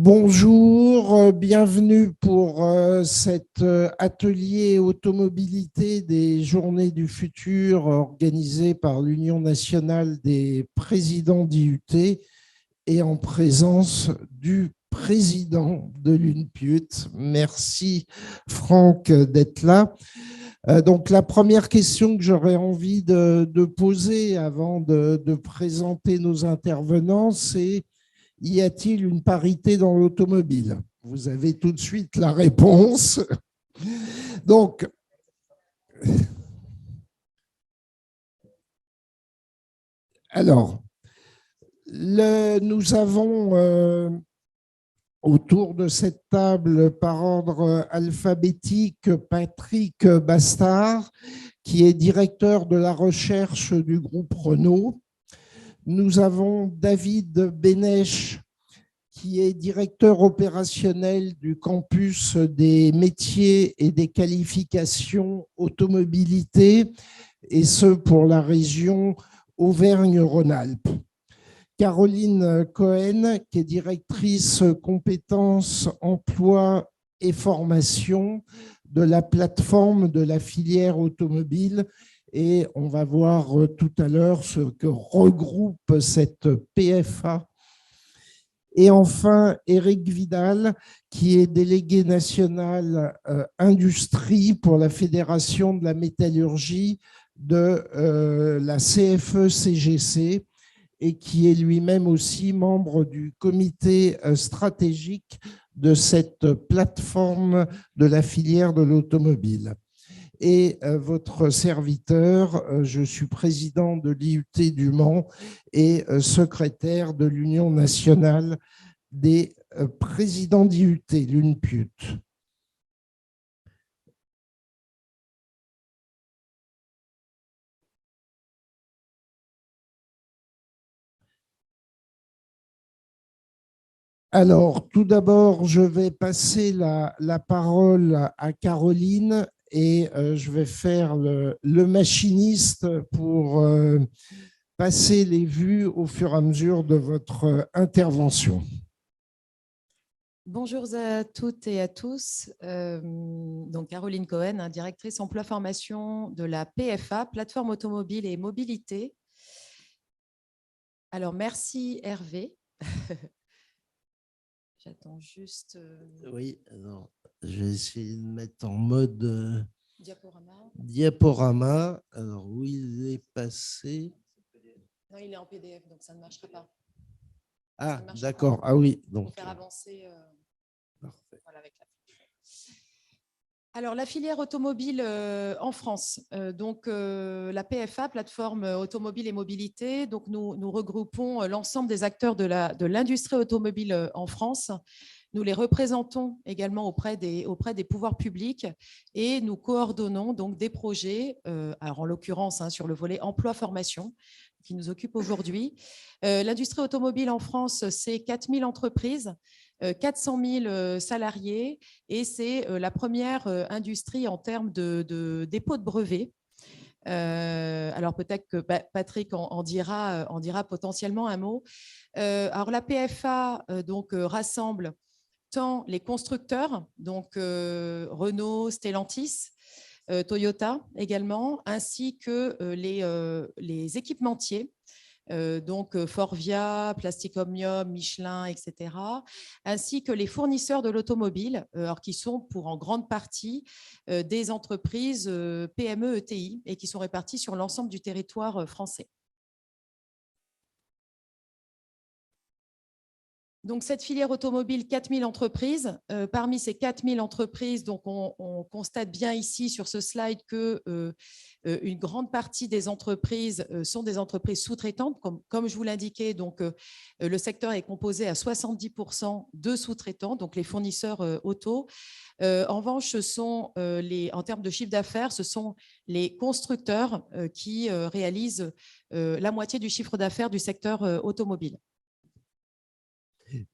Bonjour, bienvenue pour cet atelier automobilité des Journées du futur organisé par l'Union nationale des présidents d'IUT et en présence du président de l'UNPUT. Merci Franck d'être là. Donc la première question que j'aurais envie de poser avant de présenter nos intervenants, c'est: y a-t-il une parité dans l'automobile? Vous avez tout de suite la réponse. Donc, alors, nous avons autour de cette table, par ordre alphabétique, Patrick Bastard, qui est directeur de la recherche du groupe Renault. Nous avons David Bénèche, qui est directeur opérationnel du campus des métiers et des qualifications automobilité, et ce pour la région Auvergne-Rhône-Alpes. Caroline Cohen, qui est directrice compétences, emploi et formation de la plateforme de la filière automobile. Et on va voir tout à l'heure ce que regroupe cette PFA. Et enfin, Éric Vidal, qui est délégué national industrie pour la Fédération de la métallurgie de la CFE-CGC et qui est lui-même aussi membre du comité stratégique de cette plateforme de la filière de l'automobile. Et votre serviteur, je suis président de l'IUT du Mans et secrétaire de l'Union nationale des présidents d'IUT, l'UNPUT. Alors, tout d'abord, je vais passer la parole à Caroline et je vais faire le machiniste pour passer les vues au fur et à mesure de votre intervention. Bonjour à toutes et à tous. Donc Caroline Cohen, directrice emploi formation de la PFA, plateforme automobile et mobilité. Alors merci Hervé. J'attends juste. Oui, alors, je vais essayer de mettre en mode diaporama. Diaporama. Alors, où il est passé? Non, il est en PDF, donc ça ne marchera pas. Ah, d'accord. Ah oui. Donc, pour faire avancer. Parfait. Voilà, avec la... Alors, la filière automobile en France, donc la PFA, plateforme automobile et mobilité, donc nous regroupons l'ensemble des acteurs de l'industrie automobile en France. Nous les représentons également auprès des pouvoirs publics et nous coordonnons donc des projets, alors en l'occurrence sur le volet emploi-formation qui nous occupe aujourd'hui. L'industrie automobile en France, c'est 4000 entreprises, 400 000 salariés et c'est la première industrie en termes de dépôt de brevets. Alors peut-être que Patrick en dira potentiellement un mot. Alors la PFA donc rassemble tant les constructeurs, donc Renault, Stellantis, Toyota également, ainsi que les équipementiers, donc Forvia, Plastic Omnium, Michelin, etc., ainsi que les fournisseurs de l'automobile, qui sont pour en grande partie des entreprises PME, ETI, et qui sont réparties sur l'ensemble du territoire français. Donc, cette filière automobile, 4000 entreprises. Parmi ces 4000 entreprises, donc on constate bien ici sur ce slide que une grande partie des entreprises sont des entreprises sous-traitantes. Comme je vous l'indiquais, donc le secteur est composé à 70% de sous-traitants, donc les fournisseurs auto. En revanche, en termes de chiffre d'affaires, ce sont les constructeurs qui réalisent la moitié du chiffre d'affaires du secteur automobile.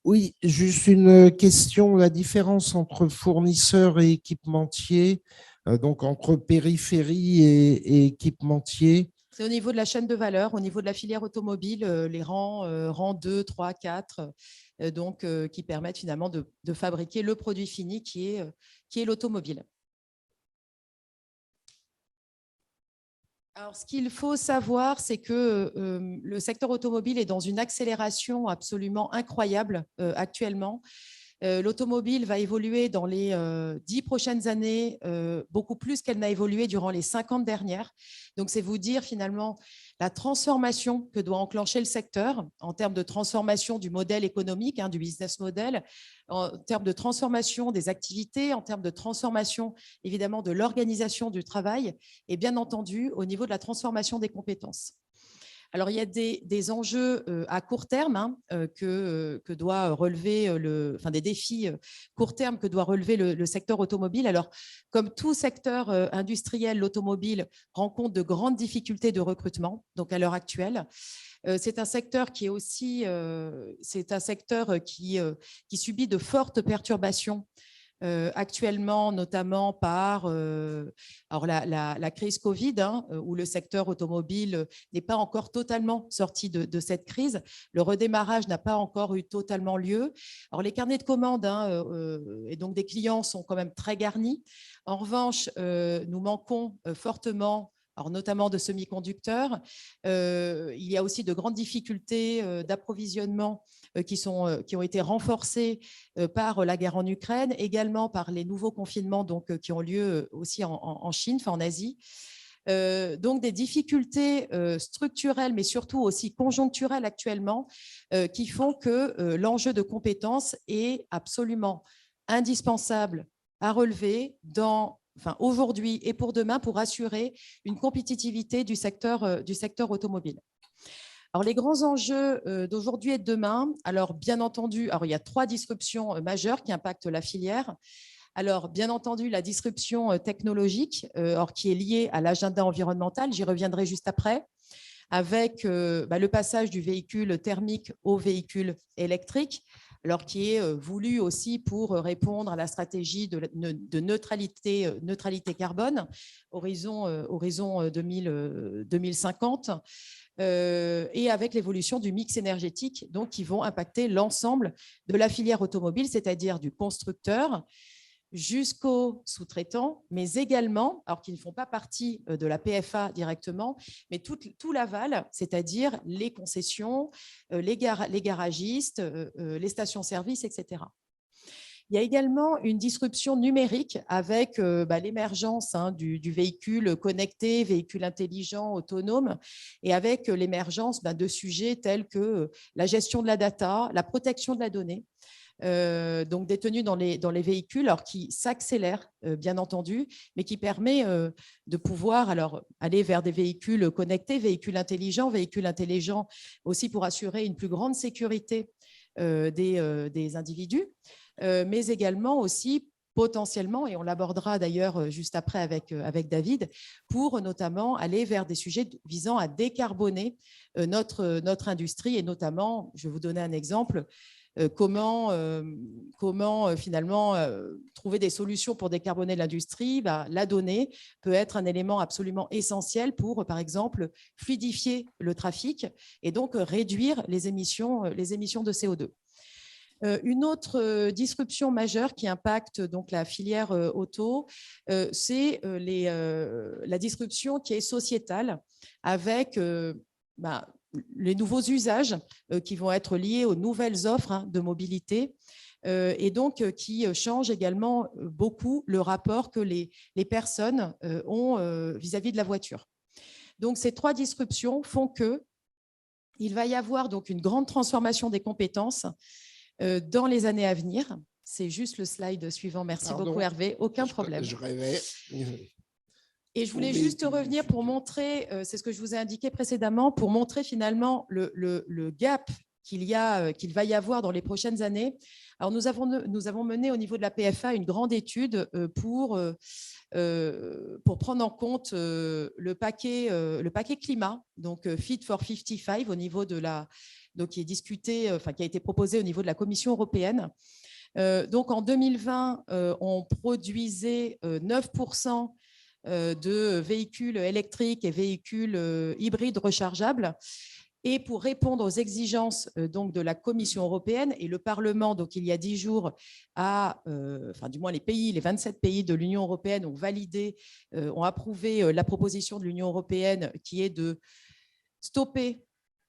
Oui, juste une question, la différence entre fournisseurs et équipementiers, donc entre périphérie et équipementier. C'est au niveau de la chaîne de valeur, au niveau de la filière automobile, les rangs 2, 3, 4. donc qui permettent finalement de fabriquer le produit fini qui est l'automobile. Alors, ce qu'il faut savoir, c'est que le secteur automobile est dans une accélération absolument incroyable actuellement. L'automobile va évoluer dans les 10 prochaines années beaucoup plus qu'elle n'a évolué durant les 50 dernières. Donc, c'est vous dire finalement la transformation que doit enclencher le secteur en termes de transformation du modèle économique, du business model, en termes de transformation des activités, en termes de transformation évidemment de l'organisation du travail et bien entendu au niveau de la transformation des compétences. Alors, il y a des enjeux à court terme que doit relever, des défis court terme que doit relever le secteur automobile. Alors, comme tout secteur industriel, l'automobile rencontre de grandes difficultés de recrutement, donc à l'heure actuelle. C'est un secteur qui est aussi qui subit de fortes perturbations actuellement, notamment par la crise Covid, où le secteur automobile n'est pas encore totalement sorti de cette crise. Le redémarrage n'a pas encore eu totalement lieu. Alors, les carnets de commandes et donc des clients sont quand même très garnis. En revanche, nous manquons fortement, alors notamment de semi-conducteurs. Il y a aussi de grandes difficultés d'approvisionnement qui ont été renforcées par la guerre en Ukraine, également par les nouveaux confinements qui ont lieu aussi en Chine, en Asie. Donc des difficultés structurelles, mais surtout aussi conjoncturelles actuellement, qui font que l'enjeu de compétences est absolument indispensable à relever aujourd'hui et pour demain pour assurer une compétitivité du secteur automobile. Alors, les grands enjeux d'aujourd'hui et de demain, alors bien entendu, il y a 3 disruptions majeures qui impactent la filière. Alors, bien entendu, la disruption technologique, qui est liée à l'agenda environnemental, j'y reviendrai juste après, avec le passage du véhicule thermique au véhicule électrique, alors qui est voulu aussi pour répondre à la stratégie de neutralité carbone, horizon 2050. Et avec l'évolution du mix énergétique, donc qui vont impacter l'ensemble de la filière automobile, c'est-à-dire du constructeur jusqu'aux sous-traitants, mais également, alors qui ne font pas partie de la PFA directement, mais tout l'aval, c'est-à-dire les concessions, les garagistes, les stations-service, etc. Il y a également une disruption numérique avec l'émergence du véhicule connecté, véhicule intelligent, autonome, et avec l'émergence de sujets tels que la gestion de la data, la protection de la donnée, donc détenue dans les véhicules, alors qui s'accélère bien entendu, mais qui permet de pouvoir aller vers des véhicules connectés, véhicules intelligents aussi pour assurer une plus grande sécurité des individus, mais également aussi potentiellement, et on l'abordera d'ailleurs juste après avec David, pour notamment aller vers des sujets visant à décarboner notre industrie, et notamment, je vais vous donner un exemple, comment finalement trouver des solutions pour décarboner l'industrie. La donnée peut être un élément absolument essentiel pour, par exemple, fluidifier le trafic et donc réduire les émissions de CO2. Une autre disruption majeure qui impacte donc la filière auto, c'est la disruption qui est sociétale avec les nouveaux usages qui vont être liés aux nouvelles offres de mobilité et donc qui changent également beaucoup le rapport que les personnes ont vis-à-vis de la voiture. Donc, ces 3 disruptions font qu'il va y avoir donc une grande transformation des compétences dans les années à venir. C'est juste le slide suivant. Merci beaucoup, Hervé. Aucun problème. Je rêvais. Et je voulais juste revenir pour montrer, c'est ce que je vous ai indiqué précédemment, pour montrer finalement le gap qu'il va y avoir dans les prochaines années. Alors, nous avons mené au niveau de la PFA une grande étude pour prendre en compte le paquet climat, donc Fit for 55 au niveau de donc qui est discuté, qui a été proposé au niveau de la Commission européenne. Donc en 2020, on produisait 9% de véhicules électriques et véhicules hybrides rechargeables. Et pour répondre aux exigences donc, de la Commission européenne et le Parlement, donc, il y a 10 jours, enfin, du moins les 27 pays de l'Union européenne ont validé, ont approuvé la proposition de l'Union européenne qui est de stopper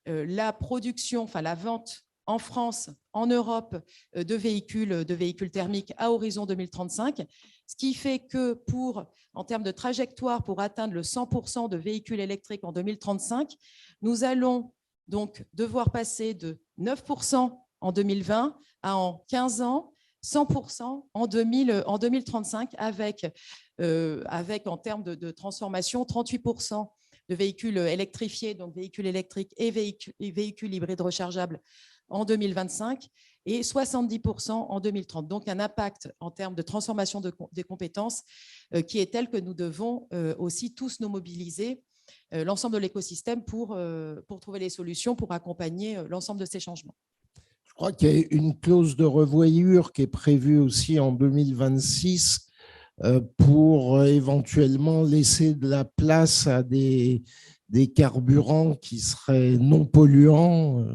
la production, enfin la vente en France, en Europe, de véhicules thermiques à horizon 2035, ce qui fait que en termes de trajectoire, pour atteindre le 100% de véhicules électriques en 2035, nous allons donc devoir passer de 9% en 2020 à en 15 ans, 100% en 2035, avec en termes de transformation, 38% de véhicules électrifiés, donc véhicules électriques et véhicules hybrides rechargeables en 2025 et 70% en 2030. Donc, un impact en termes de transformation des compétences qui est tel que nous devons aussi tous nous mobiliser, l'ensemble de l'écosystème pour trouver les solutions, pour accompagner l'ensemble de ces changements. Je crois qu'il y a une clause de revoyure qui est prévue aussi en 2026 pour éventuellement laisser de la place à des carburants qui seraient non polluants.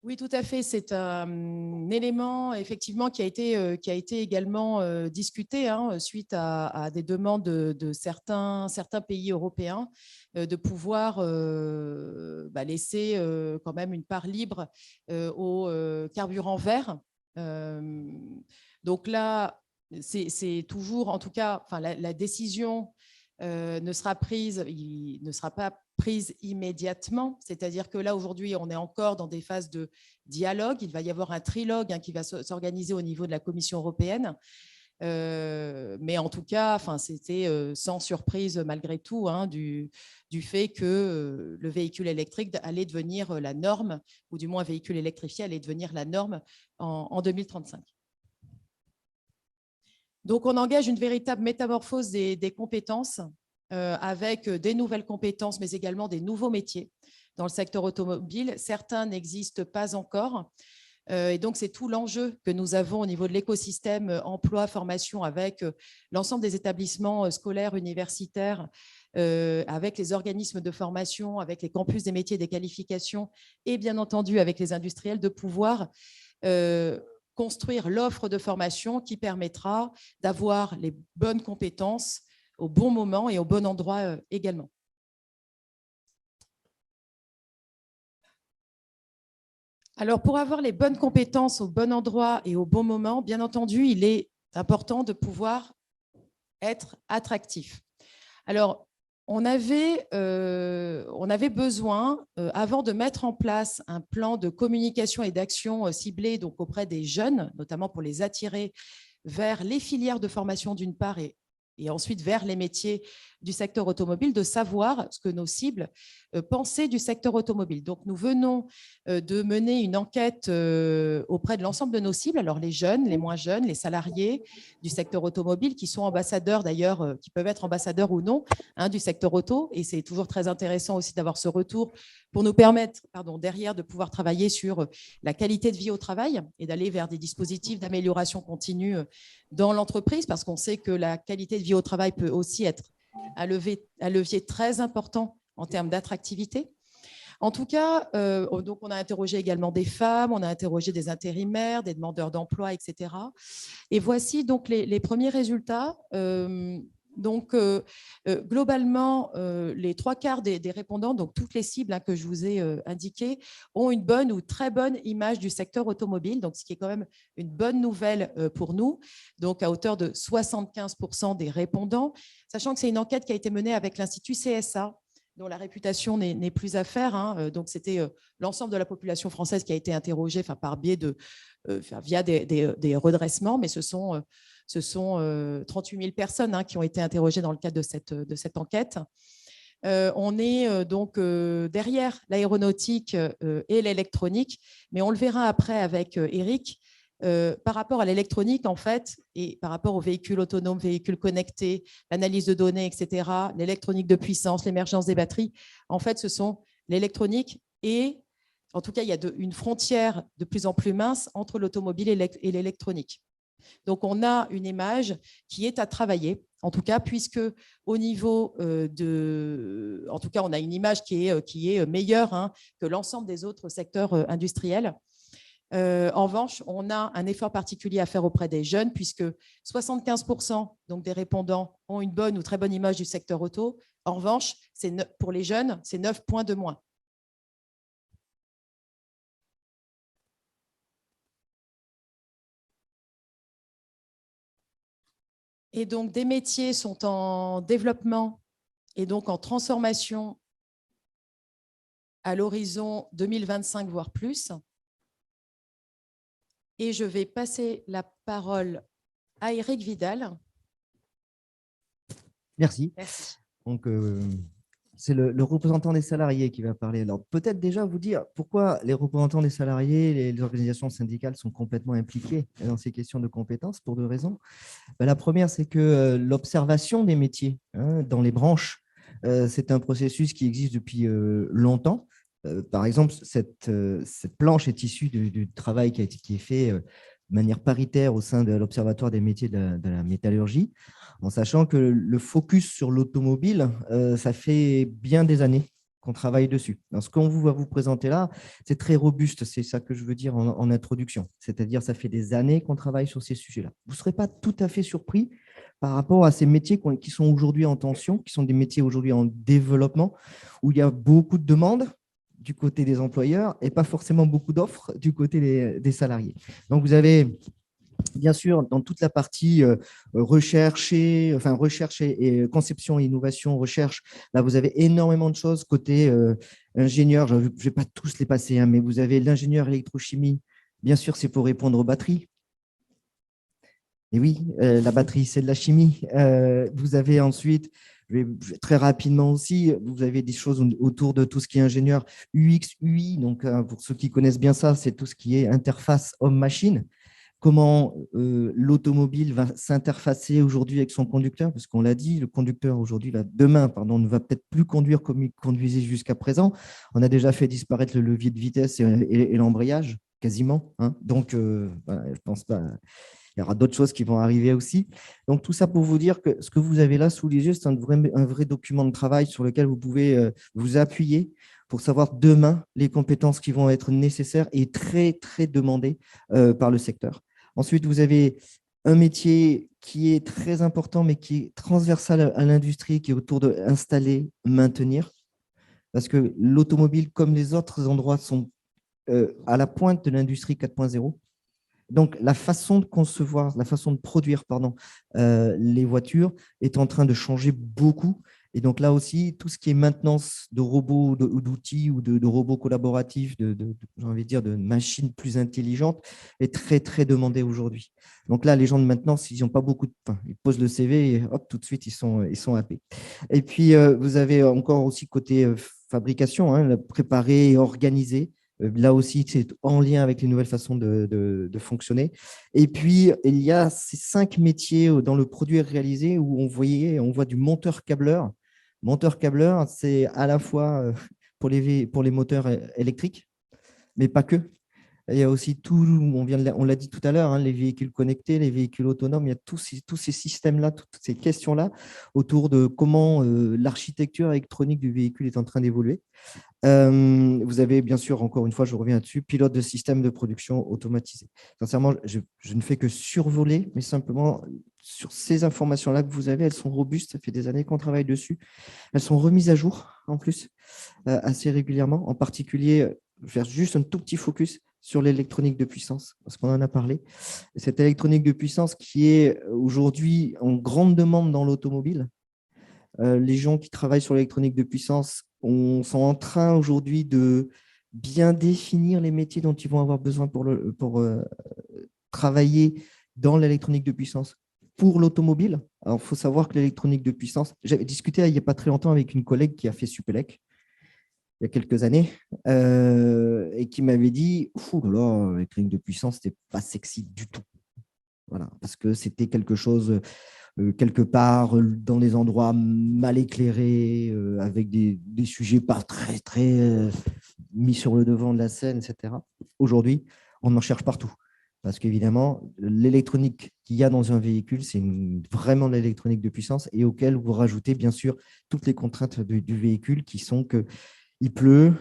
Oui, tout à fait. C'est un élément effectivement qui a été également discuté suite à des demandes de certains pays européens de pouvoir laisser quand même une part libre aux carburants verts. Donc là, c'est toujours, en tout cas, enfin, la décision ne sera pas prise immédiatement. C'est-à-dire que là, aujourd'hui, on est encore dans des phases de dialogue. Il va y avoir un trilogue qui va s'organiser au niveau de la Commission européenne. Mais en tout cas, c'était sans surprise malgré tout du fait que le véhicule électrique allait devenir la norme, ou du moins un véhicule électrifié allait devenir la norme en 2035. Donc, on engage une véritable métamorphose des compétences avec des nouvelles compétences, mais également des nouveaux métiers dans le secteur automobile. Certains n'existent pas encore. Et donc, c'est tout l'enjeu que nous avons au niveau de l'écosystème emploi, formation avec l'ensemble des établissements scolaires, universitaires, avec les organismes de formation, avec les campus des métiers et des qualifications et bien entendu avec les industriels, de pouvoir construire l'offre de formation qui permettra d'avoir les bonnes compétences au bon moment et au bon endroit également. Alors, pour avoir les bonnes compétences au bon endroit et au bon moment, bien entendu, il est important de pouvoir être attractif. Alors, on avait besoin, avant de mettre en place un plan de communication et d'action ciblé donc auprès des jeunes, notamment pour les attirer vers les filières de formation d'une part et ensuite vers les métiers du secteur automobile, de savoir ce que nos cibles pensaient du secteur automobile. Donc, nous venons de mener une enquête auprès de l'ensemble de nos cibles, alors les jeunes, les moins jeunes, les salariés du secteur automobile qui sont ambassadeurs d'ailleurs, qui peuvent être ambassadeurs ou non du secteur auto. Et c'est toujours très intéressant aussi d'avoir ce retour pour nous permettre, derrière, de pouvoir travailler sur la qualité de vie au travail et d'aller vers des dispositifs d'amélioration continue dans l'entreprise, parce qu'on sait que la qualité de vie au travail peut aussi être un levier très important en termes d'attractivité. En tout cas, donc on a interrogé également des femmes, on a interrogé des intérimaires, des demandeurs d'emploi, etc. Et voici donc les premiers résultats. Globalement, les 3/4 des répondants, donc toutes les cibles que je vous ai indiquées, ont une bonne ou très bonne image du secteur automobile, donc ce qui est quand même une bonne nouvelle pour nous, donc à hauteur de 75% des répondants, sachant que c'est une enquête qui a été menée avec l'Institut CSA, dont la réputation n'est plus à faire. Donc, c'était l'ensemble de la population française qui a été interrogée par biais via des redressements, mais ce sont 38 000 personnes qui ont été interrogées dans le cadre de cette enquête. On est donc derrière l'aéronautique et l'électronique, mais on le verra après avec Eric. Par rapport à l'électronique, en fait, et par rapport aux véhicules autonomes, véhicules connectés, l'analyse de données, etc., l'électronique de puissance, l'émergence des batteries, en fait, ce sont l'électronique et, en tout cas, il y a une frontière de plus en plus mince entre l'automobile et l'électronique. Donc, on a une image qui est à travailler, en tout cas, puisque au niveau en tout cas, on a une image qui est meilleure, hein, que l'ensemble des autres secteurs industriels. En revanche, on a un effort particulier à faire auprès des jeunes, puisque 75% donc, des répondants ont une bonne ou très bonne image du secteur auto. En revanche, pour les jeunes, c'est 9 points de moins. Et donc, des métiers sont en développement et donc en transformation à l'horizon 2025, voire plus. Et je vais passer la parole à Eric Vidal. Merci. Merci. Donc, c'est le représentant des salariés qui va parler. Alors, peut-être déjà vous dire pourquoi les représentants des salariés, les organisations syndicales sont complètement impliquées dans ces questions de compétences pour deux raisons. La première, c'est que l'observation des métiers dans les branches, c'est un processus qui existe depuis longtemps. Par exemple, cette planche est issue du travail qui est fait de manière paritaire au sein de l'Observatoire des métiers de la métallurgie, en sachant que le focus sur l'automobile, ça fait bien des années qu'on travaille dessus. Alors, ce qu'on va vous présenter là, c'est très robuste, c'est ça que je veux dire en introduction. C'est-à-dire, ça fait des années qu'on travaille sur ces sujets-là. Vous ne serez pas tout à fait surpris par rapport à ces métiers qui sont aujourd'hui en tension, qui sont des métiers aujourd'hui en développement, où il y a beaucoup de demandes du côté des employeurs et pas forcément beaucoup d'offres du côté des salariés. Donc, vous avez bien sûr dans toute la partie recherche et conception et innovation, recherche, là, vous avez énormément de choses côté ingénieur. Je ne vais pas tous les passer, hein, mais vous avez l'ingénieur électrochimie. Bien sûr, c'est pour répondre aux batteries. Et oui, la batterie, c'est de la chimie. Vous avez ensuite, très rapidement aussi, vous avez des choses autour de tout ce qui est ingénieur UX, UI. Donc, pour ceux qui connaissent bien ça, c'est tout ce qui est interface homme-machine. Comment l'automobile va s'interfacer aujourd'hui avec son conducteur, parce qu'on l'a dit, le conducteur aujourd'hui, demain, ne va peut-être plus conduire comme il conduisait jusqu'à présent. On a déjà fait disparaître le levier de vitesse et l'embrayage, quasiment. Hein. Donc, voilà, je pense pas. Il y aura d'autres choses qui vont arriver aussi. Donc, tout ça pour vous dire que ce que vous avez là sous les yeux, c'est un vrai document de travail sur lequel vous pouvez vous appuyer pour savoir demain les compétences qui vont être nécessaires et très, très demandées par le secteur. Ensuite, vous avez un métier qui est très important, mais qui est transversal à l'industrie, qui est autour de installer, maintenir. Parce que l'automobile, comme les autres endroits, sont à la pointe de l'industrie 4.0. Donc, la façon de concevoir, la façon de produire les voitures est en train de changer beaucoup. Et donc, là aussi, tout ce qui est maintenance de robots ou d'outils ou de robots collaboratifs, j'ai envie de dire, de machines plus intelligentes, est très, très demandé aujourd'hui. Donc là, les gens de maintenance, ils n'ont pas beaucoup de pain. Ils posent le CV et hop, tout de suite, ils sont happés. Et puis, vous avez encore aussi côté fabrication, hein, préparer et organiser. Là aussi, c'est en lien avec les nouvelles façons de fonctionner. Et puis, il y a ces 5 métiers dans le produit réalisé où on voit du monteur-câbleur. Monteur-câbleur, c'est à la fois pour les moteurs électriques, mais pas que. Il y a aussi tout, on l'a dit tout à l'heure, hein, les véhicules connectés, les véhicules autonomes, il y a tous ces systèmes-là, toutes ces questions-là autour de comment l'architecture électronique du véhicule est en train d'évoluer. Vous avez bien sûr, encore une fois, je reviens là-dessus, pilote de système de production automatisé. Sincèrement, je ne fais que survoler, mais simplement sur ces informations-là que vous avez, elles sont robustes, ça fait des années qu'on travaille dessus. Elles sont remises à jour en plus, assez régulièrement. En particulier, faire juste un tout petit focus sur l'électronique de puissance, parce qu'on en a parlé. Cette électronique de puissance qui est aujourd'hui en grande demande dans l'automobile. Les gens qui travaillent sur l'électronique de puissance sont en train aujourd'hui de bien définir les métiers dont ils vont avoir besoin pour travailler dans l'électronique de puissance pour l'automobile. Alors, il faut savoir que l'électronique de puissance, j'avais discuté il n'y a pas très longtemps avec une collègue qui a fait Supélec il y a quelques années et qui m'avait dit « l'électronique de puissance, ce n'était pas sexy du tout. » Voilà, parce que c'était quelque chose quelque part dans des endroits mal éclairés, avec des sujets pas très, très mis sur le devant de la scène, etc. Aujourd'hui, on en cherche partout. Parce qu'évidemment, l'électronique qu'il y a dans un véhicule, c'est vraiment de l'électronique de puissance et auquel vous rajoutez bien sûr toutes les contraintes du véhicule qui sont qu'il pleut,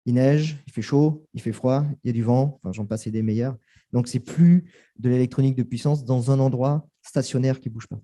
il neige, il fait chaud, il fait froid, il y a du vent, enfin, j'en passe et des meilleurs. Donc, c'est plus de l'électronique de puissance dans un endroit stationnaire qui ne bouge pas.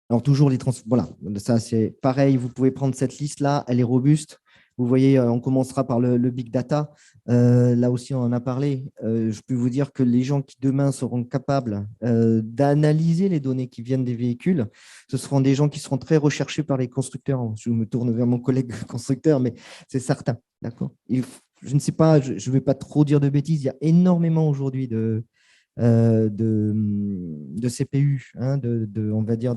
Alors, toujours les voilà, ça c'est pareil, vous pouvez prendre cette liste-là, elle est robuste. Vous voyez, on commencera par le big data. Là aussi, on en a parlé. Je peux vous dire que les gens qui demain seront capables d'analyser les données qui viennent des véhicules, ce seront des gens qui seront très recherchés par les constructeurs. Je me tourne vers mon collègue constructeur, mais c'est certain. D'accord. Je ne sais pas, je ne vais pas trop dire de bêtises. Il y a énormément aujourd'hui de CPU, hein, on va dire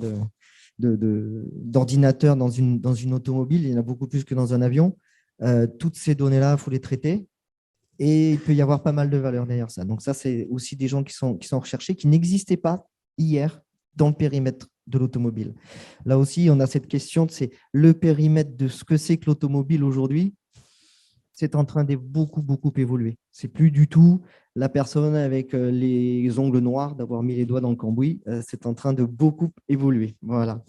d'ordinateurs dans une automobile. Il y en a beaucoup plus que dans un avion. Toutes ces données-là, il faut les traiter. Et il peut y avoir pas mal de valeur derrière ça. Donc ça, c'est aussi des gens qui sont recherchés, qui n'existaient pas hier dans le périmètre de l'automobile. Là aussi, on a cette question, c'est le périmètre de ce que c'est que l'automobile aujourd'hui. C'est en train de beaucoup évoluer. C'est plus du tout la personne avec les ongles noirs d'avoir mis les doigts dans le cambouis. C'est en train de beaucoup évoluer. Voilà.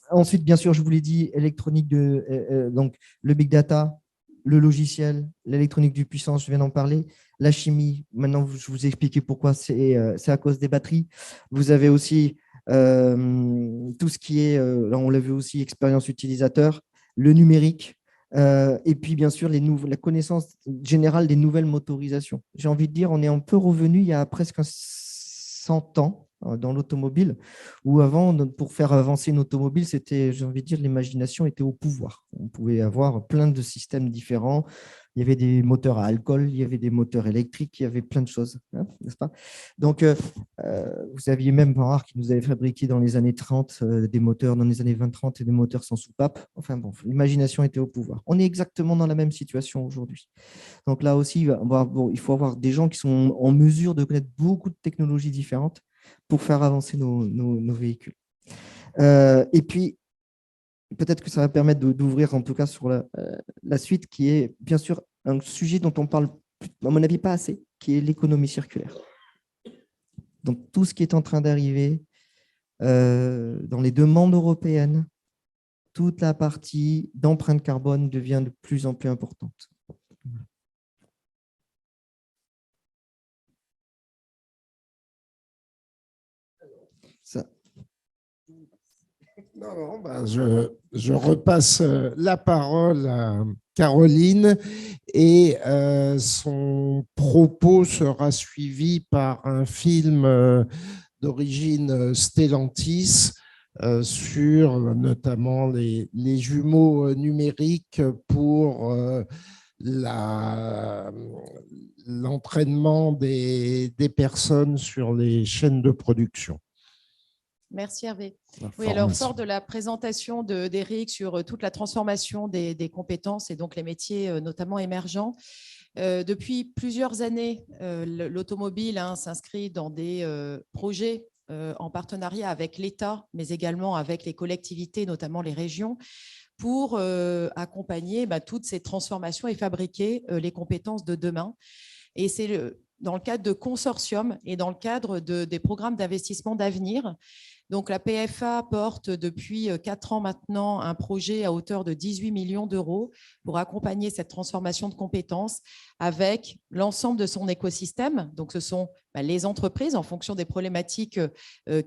Ensuite, bien sûr, je vous l'ai dit, électronique donc le big data, le logiciel, l'électronique du puissance, je viens d'en parler. La chimie, maintenant, je vous ai expliqué pourquoi c'est à cause des batteries. Vous avez aussi tout ce qui est, là on l'a vu aussi, expérience utilisateur, le numérique, et puis, bien sûr, la connaissance générale des nouvelles motorisations. J'ai envie de dire, on est un peu revenu il y a presque 100 ans dans l'automobile, où avant, pour faire avancer une automobile, c'était, j'ai envie de dire, l'imagination était au pouvoir. On pouvait avoir plein de systèmes différents. Il y avait des moteurs à alcool, il y avait des moteurs électriques, il y avait plein de choses, hein, n'est-ce pas? Donc, vous aviez même Panhard qui nous avait fabriqué dans les années 30 des moteurs, dans les années 20-30 et des moteurs sans soupape. Enfin bon, l'imagination était au pouvoir. On est exactement dans la même situation aujourd'hui. Donc là aussi, il faut avoir des gens qui sont en mesure de connaître beaucoup de technologies différentes pour faire avancer nos véhicules. Et puis, peut-être que ça va permettre d'ouvrir en tout cas sur la suite, qui est bien sûr un sujet dont on parle, à mon avis, pas assez, qui est l'économie circulaire. Donc, tout ce qui est en train d'arriver dans les demandes européennes, toute la partie d'empreinte carbone devient de plus en plus importante. Ça. Non, ben je repasse la parole à Caroline et son propos sera suivi par un film d'origine Stellantis sur notamment les jumeaux numériques pour l'entraînement des personnes sur les chaînes de production. Merci Hervé. Oui, alors fort de la présentation d'Éric sur toute la transformation des compétences et donc les métiers notamment émergents. Depuis plusieurs années, l'automobile s'inscrit dans des projets en partenariat avec l'État, mais également avec les collectivités, notamment les régions, pour accompagner toutes ces transformations et fabriquer les compétences de demain. Et c'est dans le cadre de consortiums et dans le cadre des programmes d'investissement d'avenir. Donc, la PFA porte depuis 4 ans maintenant un projet à hauteur de 18 millions d'euros pour accompagner cette transformation de compétences avec l'ensemble de son écosystème. Donc, ce sont les entreprises en fonction des problématiques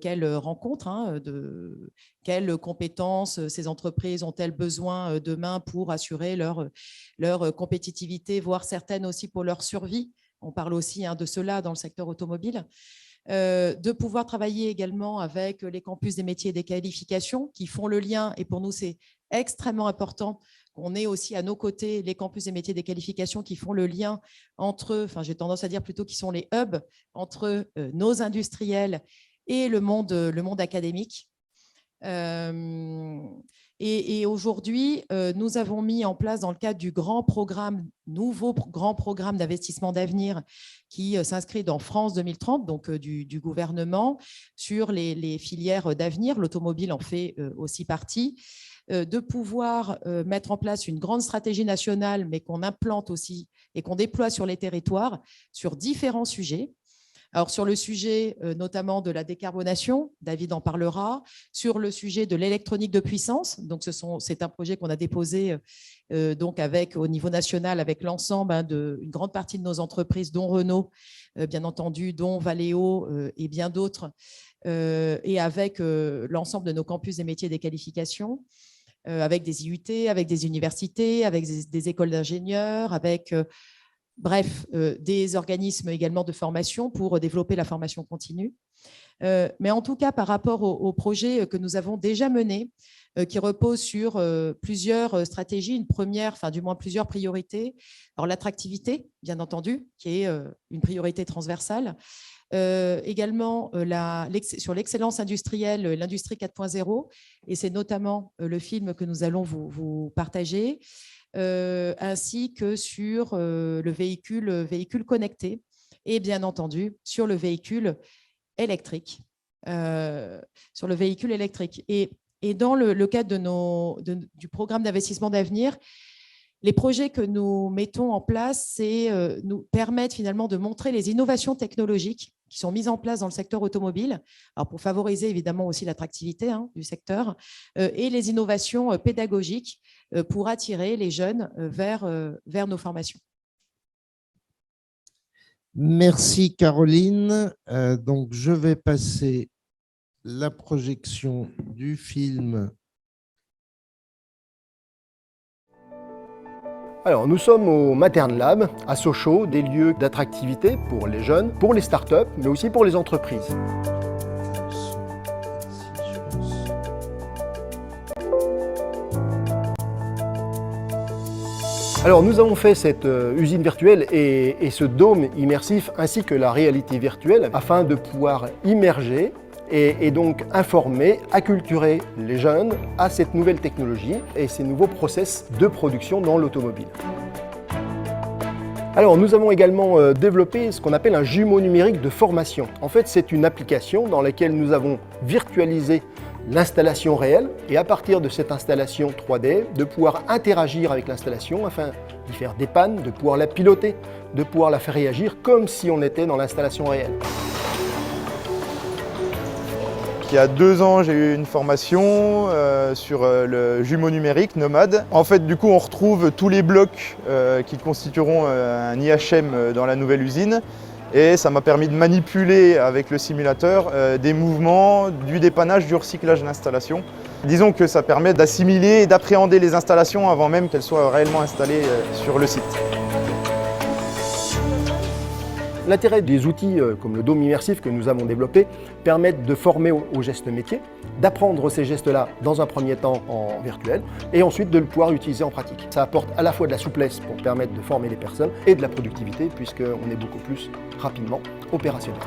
qu'elles rencontrent, de quelles compétences ces entreprises ont-elles besoin demain pour assurer leur compétitivité, voire certaines aussi pour leur survie. On parle aussi de cela dans le secteur automobile. De pouvoir travailler également avec les campus des métiers et des qualifications qui font le lien, et pour nous c'est extrêmement important qu'on ait aussi à nos côtés les campus des métiers et des qualifications qui font le lien entre, j'ai tendance à dire plutôt qui sont les hubs entre nos industriels et le monde académique. Et aujourd'hui, nous avons mis en place dans le cadre du nouveau grand programme d'investissement d'avenir qui s'inscrit dans France 2030, donc du gouvernement, sur les filières d'avenir. L'automobile en fait aussi partie. de pouvoir mettre en place une grande stratégie nationale, mais qu'on implante aussi et qu'on déploie sur les territoires sur différents sujets. Alors, sur le sujet notamment de la décarbonation, David en parlera, sur le sujet de l'électronique de puissance, donc c'est un projet qu'on a déposé donc au niveau national avec l'ensemble d'une grande partie de nos entreprises, dont Renault, bien entendu, dont Valeo et bien d'autres, et avec l'ensemble de nos campus des métiers et des qualifications, avec des IUT, avec des universités, avec des écoles d'ingénieurs, avec… Bref, des organismes également de formation pour développer la formation continue. Mais en tout cas, par rapport au projet que nous avons déjà mené, qui repose sur plusieurs stratégies, une première, enfin du moins plusieurs priorités. Alors l'attractivité, bien entendu, qui est une priorité transversale. Également sur l'excellence industrielle, l'industrie 4.0, et c'est notamment le film que nous allons vous partager. Ainsi que sur le véhicule connecté et bien entendu sur le véhicule électrique. Et dans le cadre du programme d'investissement d'avenir, les projets que nous mettons en place, nous permettent finalement de montrer les innovations technologiques qui sont mises en place dans le secteur automobile, alors pour favoriser évidemment aussi l'attractivité du secteur, et les innovations pédagogiques pour attirer les jeunes vers nos formations. Merci Caroline. Donc je vais passer la projection du film. Alors, nous sommes au Matern Lab, à Sochaux, des lieux d'attractivité pour les jeunes, pour les startups, mais aussi pour les entreprises. Alors, nous avons fait cette usine virtuelle et ce dôme immersif, ainsi que la réalité virtuelle, afin de pouvoir immerger et donc informer, acculturer les jeunes à cette nouvelle technologie et ces nouveaux process de production dans l'automobile. Alors nous avons également développé ce qu'on appelle un jumeau numérique de formation. En fait, c'est une application dans laquelle nous avons virtualisé l'installation réelle et à partir de cette installation 3D, de pouvoir interagir avec l'installation afin d'y faire des pannes, de pouvoir la piloter, de pouvoir la faire réagir comme si on était dans l'installation réelle. Il y a 2 ans, j'ai eu une formation sur le jumeau numérique Nomad. En fait, du coup, on retrouve tous les blocs qui constitueront un IHM dans la nouvelle usine. Et ça m'a permis de manipuler avec le simulateur des mouvements, du dépannage, du recyclage d'installation. Disons que ça permet d'assimiler et d'appréhender les installations avant même qu'elles soient réellement installées sur le site. L'intérêt des outils comme le dôme immersif que nous avons développé permettent de former aux gestes métiers, d'apprendre ces gestes-là dans un premier temps en virtuel et ensuite de le pouvoir utiliser en pratique. Ça apporte à la fois de la souplesse pour permettre de former les personnes et de la productivité puisqu'on est beaucoup plus rapidement opérationnel.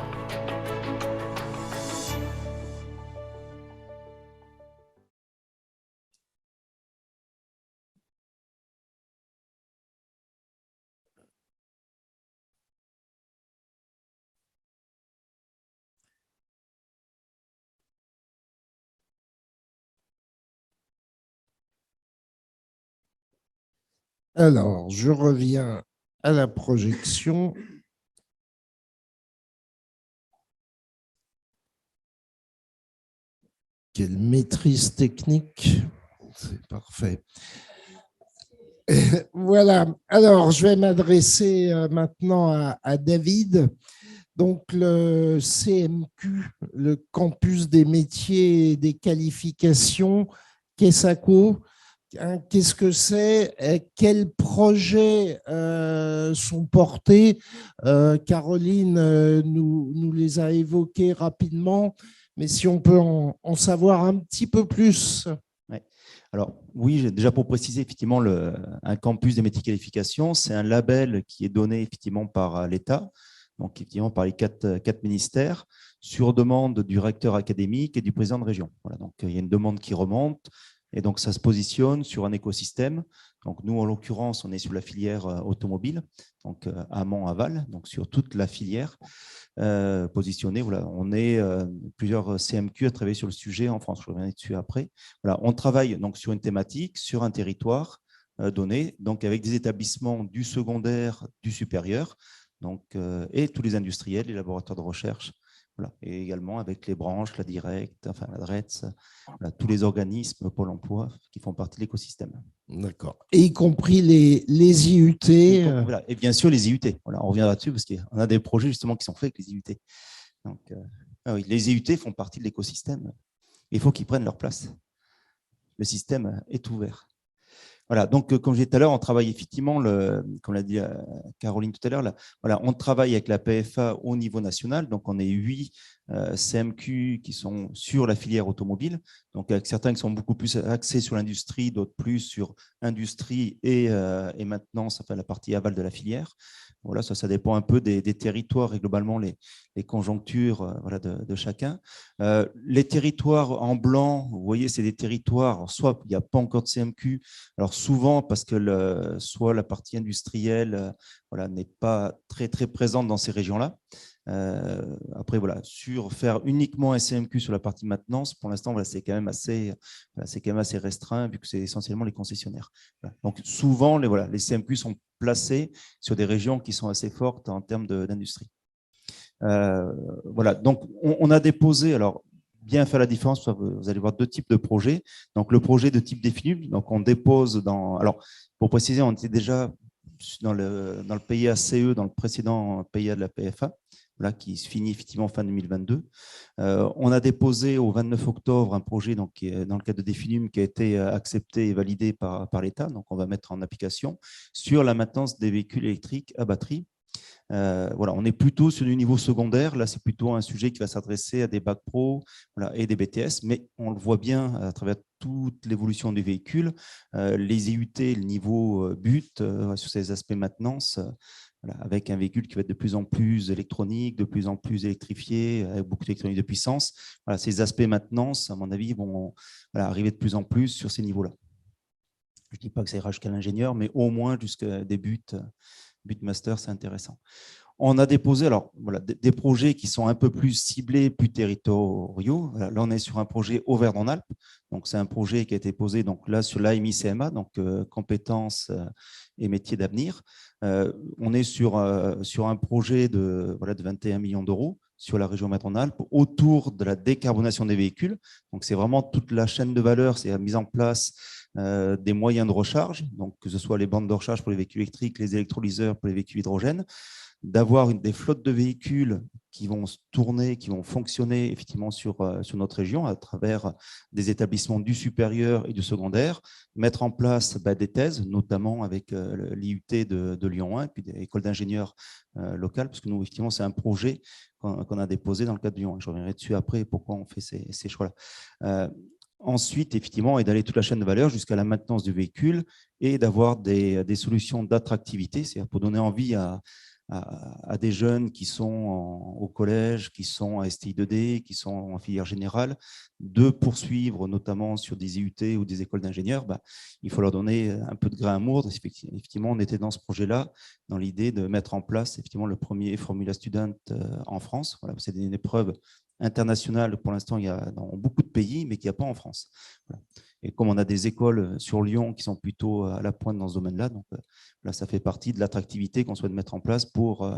Alors, je reviens à la projection. Quelle maîtrise technique, c'est parfait. Voilà, alors je vais m'adresser maintenant à David. Donc le CMQ, le campus des métiers et des qualifications, KESACO, qu'est-ce que c'est? Quels projets sont portés? Caroline nous les a évoqués rapidement, mais si on peut en savoir un petit peu plus. Ouais. Alors oui, déjà pour préciser, effectivement, un campus des métiers de qualification, c'est un label qui est donné effectivement par l'État, donc effectivement par les quatre ministères, sur demande du recteur académique et du président de région. Voilà, donc il y a une demande qui remonte. Et donc, ça se positionne sur un écosystème Donc, nous, en l'occurrence, on est sur la filière automobile, donc amont-aval, donc sur toute la filière positionnée. Voilà, on est plusieurs CMQ à travailler sur le sujet en France. Je reviendrai dessus après. Voilà, on travaille donc sur une thématique, sur un territoire donné, donc avec des établissements du secondaire, du supérieur, donc, et tous les industriels, les laboratoires de recherche. Voilà. Et également avec les branches, la Direct, enfin la DRETS, voilà, tous les organismes Pôle emploi qui font partie de l'écosystème. D'accord. Et y compris les IUT. Voilà. Et bien sûr, les IUT. Voilà, on reviendra dessus parce qu'on a des projets justement qui sont faits avec les IUT. Donc, oui, les IUT font partie de l'écosystème. Il faut qu'ils prennent leur place. Le système est ouvert. Voilà, donc comme je disais tout à l'heure, on travaille effectivement, comme l'a dit Caroline tout à l'heure, voilà, on travaille avec la PFA au niveau national. Donc, on est 8 CMQ qui sont sur la filière automobile. Donc, avec certains qui sont beaucoup plus axés sur l'industrie, d'autres plus sur industrie et maintenance, enfin la partie aval de la filière. Voilà, ça dépend un peu des territoires et globalement les conjonctures voilà, de chacun. Les territoires en blanc, vous voyez, c'est des territoires, soit il n'y a pas encore de CMQ, alors souvent parce que soit la partie industrielle voilà, n'est pas très présente dans ces régions-là. Après, voilà, faire uniquement un CMQ sur la partie maintenance, pour l'instant, voilà, c'est quand même assez restreint vu que c'est essentiellement les concessionnaires. Voilà. Donc, souvent, les CMQ sont placés sur des régions qui sont assez fortes en termes d'industrie. Voilà, donc on a déposé, alors bien faire la différence, vous allez voir deux types de projets. Donc, le projet de type défini, donc on dépose alors pour préciser, on était déjà dans le PIA CE, dans le précédent PIA de la PFA, là, qui se finit effectivement fin 2022. On a déposé au 29 octobre un projet donc, qui est dans le cadre de Définum qui a été accepté et validé par l'État. Donc, on va mettre en application sur la maintenance des véhicules électriques à batterie. Voilà, on est plutôt sur du niveau secondaire. Là, c'est plutôt un sujet qui va s'adresser à des bacs pro voilà, et des BTS, mais on le voit bien à travers toute l'évolution du véhicule. Les IUT, le niveau but sur ces aspects maintenance, voilà, avec un véhicule qui va être de plus en plus électronique, de plus en plus électrifié, avec beaucoup d'électronique de puissance. Voilà, ces aspects maintenance, à mon avis, vont voilà, arriver de plus en plus sur ces niveaux-là. Je ne dis pas que ça ira jusqu'à l'ingénieur, mais au moins jusqu'à des buts master, c'est intéressant. On a déposé alors, voilà, des projets qui sont un peu plus ciblés, plus territoriaux. Là, on est sur un projet Auvergne-en-Alpes. Donc, c'est un projet qui a été posé donc, là, sur l'AMI-CMA, donc compétences et métiers d'avenir. On est sur un projet de 21 millions d'euros sur la région Auvergne-en-Alpes autour de la décarbonation des véhicules. Donc, c'est vraiment toute la chaîne de valeur, c'est la mise en place des moyens de recharge, donc que ce soit les bandes de recharge pour les véhicules électriques, les électrolyseurs pour les véhicules hydrogène, d'avoir des flottes de véhicules qui vont tourner, qui vont fonctionner effectivement sur notre région à travers des établissements du supérieur et du secondaire, mettre en place des thèses, notamment avec l'IUT de Lyon 1 et puis des écoles d'ingénieurs locales, parce que nous, effectivement, c'est un projet qu'on a déposé dans le cadre de Lyon 1. Je reviendrai dessus après, pourquoi on fait ces choix-là. Ensuite, effectivement, et d'aller toute la chaîne de valeur jusqu'à la maintenance du véhicule et d'avoir des solutions d'attractivité, c'est-à-dire pour donner envie à des jeunes qui sont au collège, qui sont à STI2D, qui sont en filière générale, de poursuivre notamment sur des IUT ou des écoles d'ingénieurs. Il faut leur donner un peu de grain à moudre. Effectivement, on était dans ce projet-là, dans l'idée de mettre en place effectivement le premier Formula Student en France. Voilà, c'est une épreuve internationale pour l'instant, il y a dans beaucoup de pays, mais qu'il n'y a pas en France. Voilà. Et comme on a des écoles sur Lyon qui sont plutôt à la pointe dans ce domaine-là, donc là, ça fait partie de l'attractivité qu'on souhaite mettre en place pour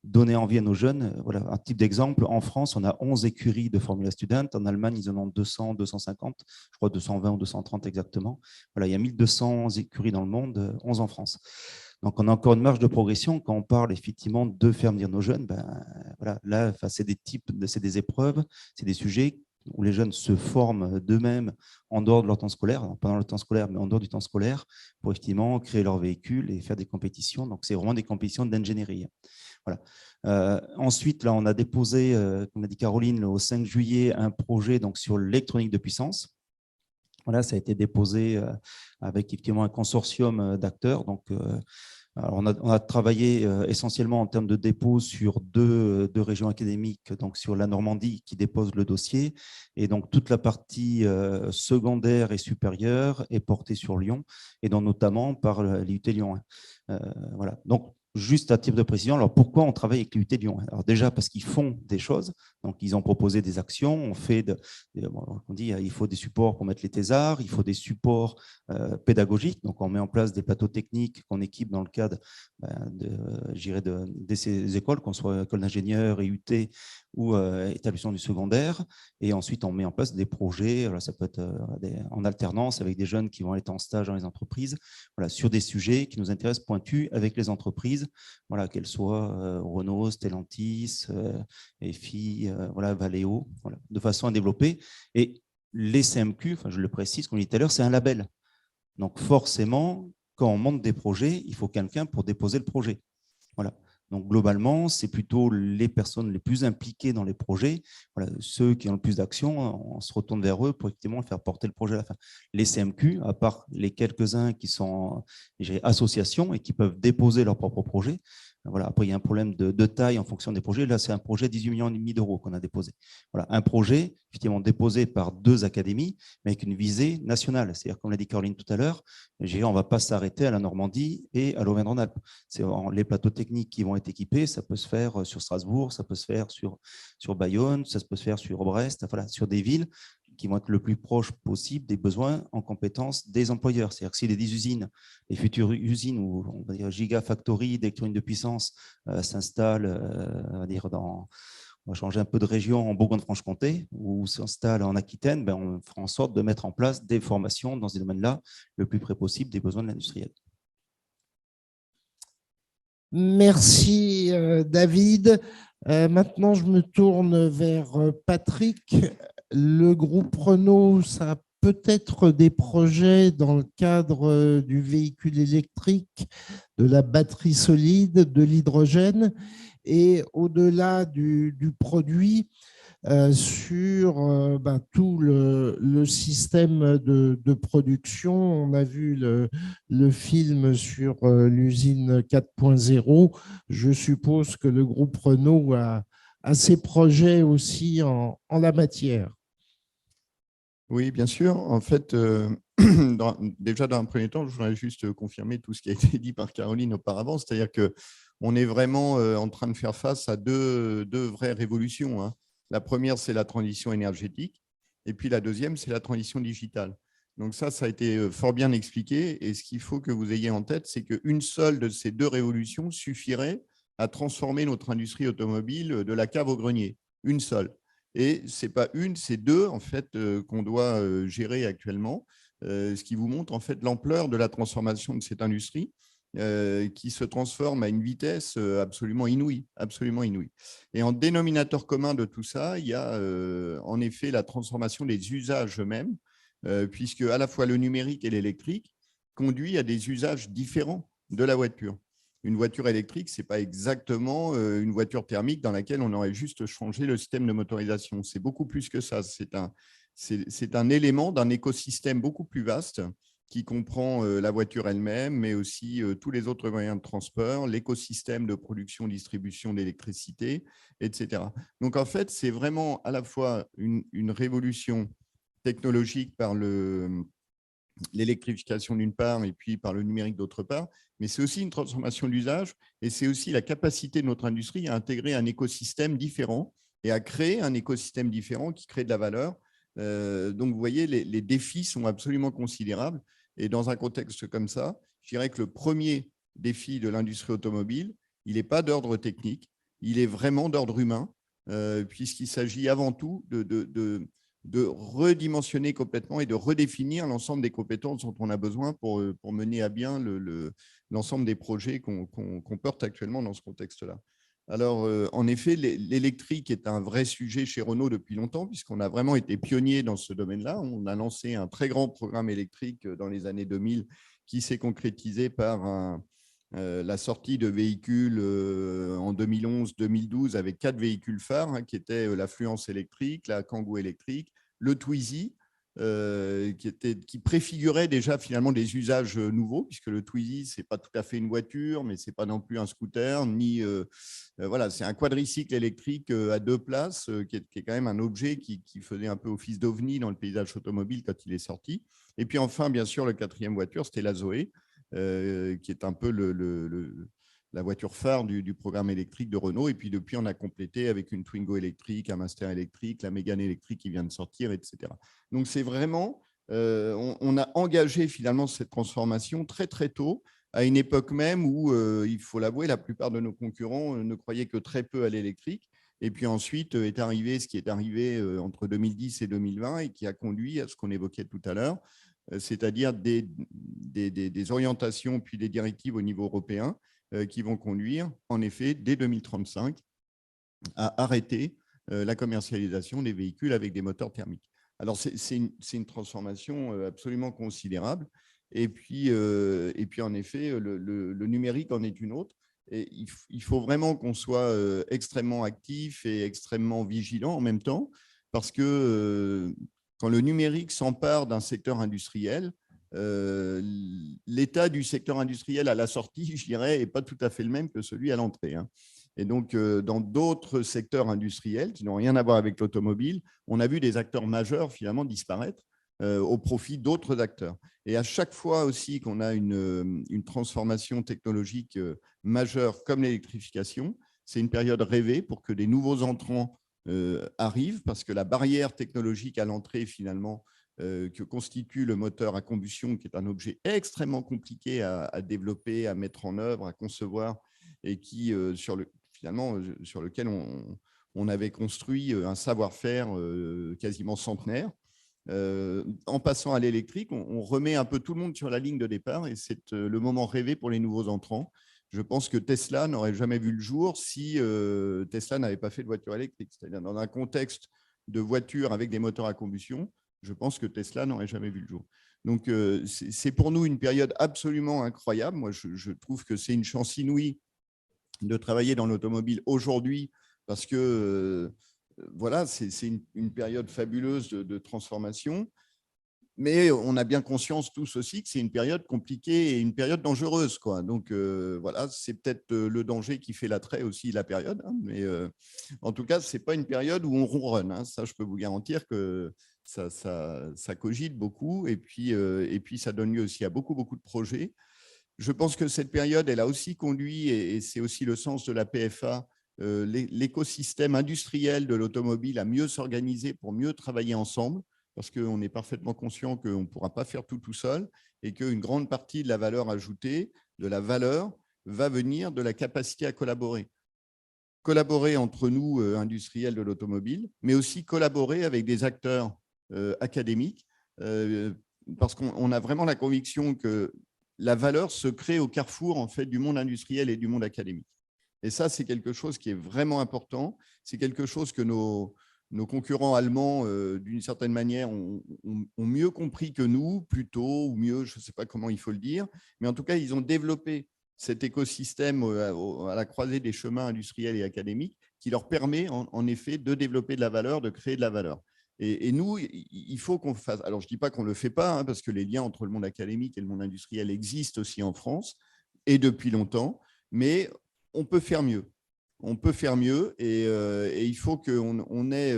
donner envie à nos jeunes. Voilà, un type d'exemple, en France, on a 11 écuries de Formula Student. En Allemagne, ils en ont 200, 250, je crois 220 ou 230 exactement. Voilà, il y a 1200 écuries dans le monde, 11 en France. Donc, on a encore une marge de progression quand on parle effectivement de faire venir nos jeunes. Voilà, là, c'est des épreuves, c'est des sujets où les jeunes se forment d'eux-mêmes en dehors de leur temps scolaire, pendant le temps scolaire, mais en dehors du temps scolaire, pour effectivement créer leur véhicule et faire des compétitions. Donc, c'est vraiment des compétitions d'ingénierie. Voilà. Ensuite, là, on a déposé, comme a dit Caroline, au 5 juillet, un projet donc, sur l'électronique de puissance. Voilà, ça a été déposé avec effectivement un consortium d'acteurs. Donc, Alors, on a travaillé essentiellement en termes de dépôt sur deux régions académiques, donc sur la Normandie qui dépose le dossier, et donc toute la partie secondaire et supérieure est portée sur Lyon, et donc notamment par l'IUT Lyon 1. Voilà. Donc, juste à titre de précision, alors pourquoi on travaille avec l'IUT Lyon 1? Alors déjà parce qu'ils font des choses, donc ils ont proposé des actions, on dit il faut des supports pour mettre les thésards, il faut des supports pédagogiques, donc on met en place des plateaux techniques qu'on équipe dans le cadre de ces écoles, qu'on soit école d'ingénieurs, IUT ou établissement du secondaire, et ensuite on met en place des projets, voilà, ça peut être en alternance avec des jeunes qui vont être en stage dans les entreprises, voilà, sur des sujets qui nous intéressent pointus avec les entreprises, voilà, qu'elles soient Renault, Stellantis, EFI, voilà, Valeo, voilà, de façon à développer. Et les CMQ, enfin, je le précise, comme je l'ai dit tout à l'heure, c'est un label. Donc forcément, quand on monte des projets, il faut quelqu'un pour déposer le projet. Voilà. Donc globalement, c'est plutôt les personnes les plus impliquées dans les projets, voilà, ceux qui ont le plus d'action, on se retourne vers eux pour effectivement faire porter le projet à la fin. Les CMQ, à part les quelques-uns qui sont associations et qui peuvent déposer leur propre projet, voilà. Après, il y a un problème de taille en fonction des projets. Là, c'est un projet de 18,5 millions d'euros qu'on a déposé. Voilà. Un projet effectivement déposé par 2 académies, mais avec une visée nationale. C'est-à-dire, comme l'a dit Caroline tout à l'heure, on ne va pas s'arrêter à la Normandie et à l'Auvergne-Rhône-Alpes. Les plateaux techniques qui vont être équipés, ça peut se faire sur Strasbourg, ça peut se faire sur Bayonne, ça peut se faire sur Brest, voilà, sur des villes qui vont être le plus proche possible des besoins en compétences des employeurs. C'est-à-dire que si les 10 usines, les futures usines ou on va dire gigafactories d'électronique de puissance s'installent, on va dire on va changer un peu de région en Bourgogne-Franche-Comté ou s'installe en Aquitaine, ben on fera en sorte de mettre en place des formations dans ces domaines-là le plus près possible des besoins de l'industriel. Merci David. Maintenant, je me tourne vers Patrick. Le groupe Renault, ça a peut-être des projets dans le cadre du véhicule électrique, de la batterie solide, de l'hydrogène et au-delà du produit, sur tout le système de production. On a vu le film sur l'usine 4.0. Je suppose que le groupe Renault a ses projets aussi en la matière. Oui, bien sûr. En fait, déjà dans un premier temps, je voudrais juste confirmer tout ce qui a été dit par Caroline auparavant, c'est-à-dire qu'on est vraiment en train de faire face à deux vraies révolutions, hein. La première, c'est la transition énergétique, et puis la deuxième, c'est la transition digitale. Donc ça a été fort bien expliqué, et ce qu'il faut que vous ayez en tête, c'est qu'une seule de ces deux révolutions suffirait à transformer notre industrie automobile de la cave au grenier. Une seule. Et ce n'est pas une, c'est deux en fait, qu'on doit gérer actuellement, ce qui vous montre en fait l'ampleur de la transformation de cette industrie qui se transforme à une vitesse absolument inouïe, absolument inouïe. Et en dénominateur commun de tout ça, il y a en effet la transformation des usages eux-mêmes, puisque à la fois le numérique et l'électrique conduit à des usages différents de la voiture. Une voiture électrique, ce n'est pas exactement une voiture thermique dans laquelle on aurait juste changé le système de motorisation. C'est beaucoup plus que ça. C'est un élément d'un écosystème beaucoup plus vaste qui comprend la voiture elle-même, mais aussi tous les autres moyens de transport, l'écosystème de production-distribution d'électricité, etc. Donc, en fait, c'est vraiment à la fois une révolution technologique par l'électrification d'une part et puis par le numérique d'autre part, mais c'est aussi une transformation d'usage et c'est aussi la capacité de notre industrie à intégrer un écosystème différent et à créer un écosystème différent qui crée de la valeur. Donc, vous voyez, les défis sont absolument considérables et dans un contexte comme ça, je dirais que le premier défi de l'industrie automobile, il n'est pas d'ordre technique, il est vraiment d'ordre humain, puisqu'il s'agit avant tout de redimensionner complètement et de redéfinir l'ensemble des compétences dont on a besoin pour mener à bien l'ensemble des projets qu'on porte actuellement dans ce contexte-là. Alors, en effet, l'électrique est un vrai sujet chez Renault depuis longtemps, puisqu'on a vraiment été pionnier dans ce domaine-là. On a lancé un très grand programme électrique dans les années 2000 qui s'est concrétisé par la sortie de véhicules en 2011-2012 avec 4 véhicules phares, hein, qui étaient la Fluence électrique, la Kangoo électrique, le Twizy qui préfigurait déjà finalement des usages nouveaux, puisque le Twizy, ce n'est pas tout à fait une voiture, mais ce n'est pas non plus un scooter, ni voilà, c'est un quadricycle électrique à 2 places, qui est quand même un objet qui faisait un peu office d'ovni dans le paysage automobile quand il est sorti. Et puis enfin, bien sûr, le 4e voiture, c'était la Zoé, qui est un peu la voiture phare du programme électrique de Renault. Et puis depuis, on a complété avec une Twingo électrique, un Master électrique, la Mégane électrique qui vient de sortir, etc. Donc c'est vraiment, on a engagé finalement cette transformation très très tôt, à une époque même où, il faut l'avouer, la plupart de nos concurrents ne croyaient que très peu à l'électrique. Et puis ensuite est arrivé ce qui est arrivé entre 2010 et 2020 et qui a conduit à ce qu'on évoquait tout à l'heure, c'est-à-dire des orientations puis des directives au niveau européen qui vont conduire, en effet, dès 2035, à arrêter la commercialisation des véhicules avec des moteurs thermiques. Alors, c'est une transformation absolument considérable. Et puis en effet, le numérique en est une autre. Et il faut vraiment qu'on soit extrêmement actif et extrêmement vigilant en même temps, parce que quand le numérique s'empare d'un secteur industriel, l'état du secteur industriel à la sortie, je dirais, n'est pas tout à fait le même que celui à l'entrée. Et donc, dans d'autres secteurs industriels qui n'ont rien à voir avec l'automobile, on a vu des acteurs majeurs finalement disparaître au profit d'autres acteurs. Et à chaque fois aussi qu'on a une transformation technologique majeure comme l'électrification, c'est une période rêvée pour que des nouveaux entrants arrivent, parce que la barrière technologique à l'entrée, finalement, que constitue le moteur à combustion, qui est un objet extrêmement compliqué à développer, à mettre en œuvre, à concevoir, et qui, finalement, sur lequel on avait construit un savoir-faire quasiment centenaire. En passant à l'électrique, on remet un peu tout le monde sur la ligne de départ, et c'est le moment rêvé pour les nouveaux entrants. Je pense que Tesla n'aurait jamais vu le jour si Tesla n'avait pas fait de voiture électrique. C'est-à-dire dans un contexte de voiture avec des moteurs à combustion, je pense que Tesla n'aurait jamais vu le jour. Donc, c'est pour nous une période absolument incroyable. Moi, je trouve que c'est une chance inouïe de travailler dans l'automobile aujourd'hui, parce que voilà, c'est une période fabuleuse de transformation. Mais on a bien conscience tous aussi que c'est une période compliquée et une période dangereuse, quoi. Donc voilà, c'est peut-être le danger qui fait l'attrait aussi de la période. Mais en tout cas, ce n'est pas une période où on ronronne. Ça, je peux vous garantir que ça cogite beaucoup. Et puis, ça donne lieu aussi à beaucoup de projets. Je pense que cette période, elle a aussi conduit, et c'est aussi le sens de la PFA, l'écosystème industriel de l'automobile à mieux s'organiser pour mieux travailler ensemble, parce qu'on est parfaitement conscient qu'on ne pourra pas faire tout seul, et qu'une grande partie de la valeur ajoutée, de la valeur, va venir de la capacité à collaborer. Collaborer entre nous, industriels de l'automobile, mais aussi collaborer avec des acteurs académiques, parce qu'on a vraiment la conviction que la valeur se crée au carrefour en fait, du monde industriel et du monde académique. Et ça, c'est quelque chose qui est vraiment important. C'est quelque chose que nos concurrents allemands, d'une certaine manière, ont mieux compris que nous, plus tôt ou mieux, je ne sais pas comment il faut le dire. Mais en tout cas, ils ont développé cet écosystème à la croisée des chemins industriels et académiques qui leur permet, en effet, de développer de la valeur, de créer de la valeur. Et nous, il faut qu'on fasse… Alors, je ne dis pas qu'on ne le fait pas, parce que les liens entre le monde académique et le monde industriel existent aussi en France, et depuis longtemps, mais on peut faire mieux. On peut faire mieux, et il faut qu'on ait,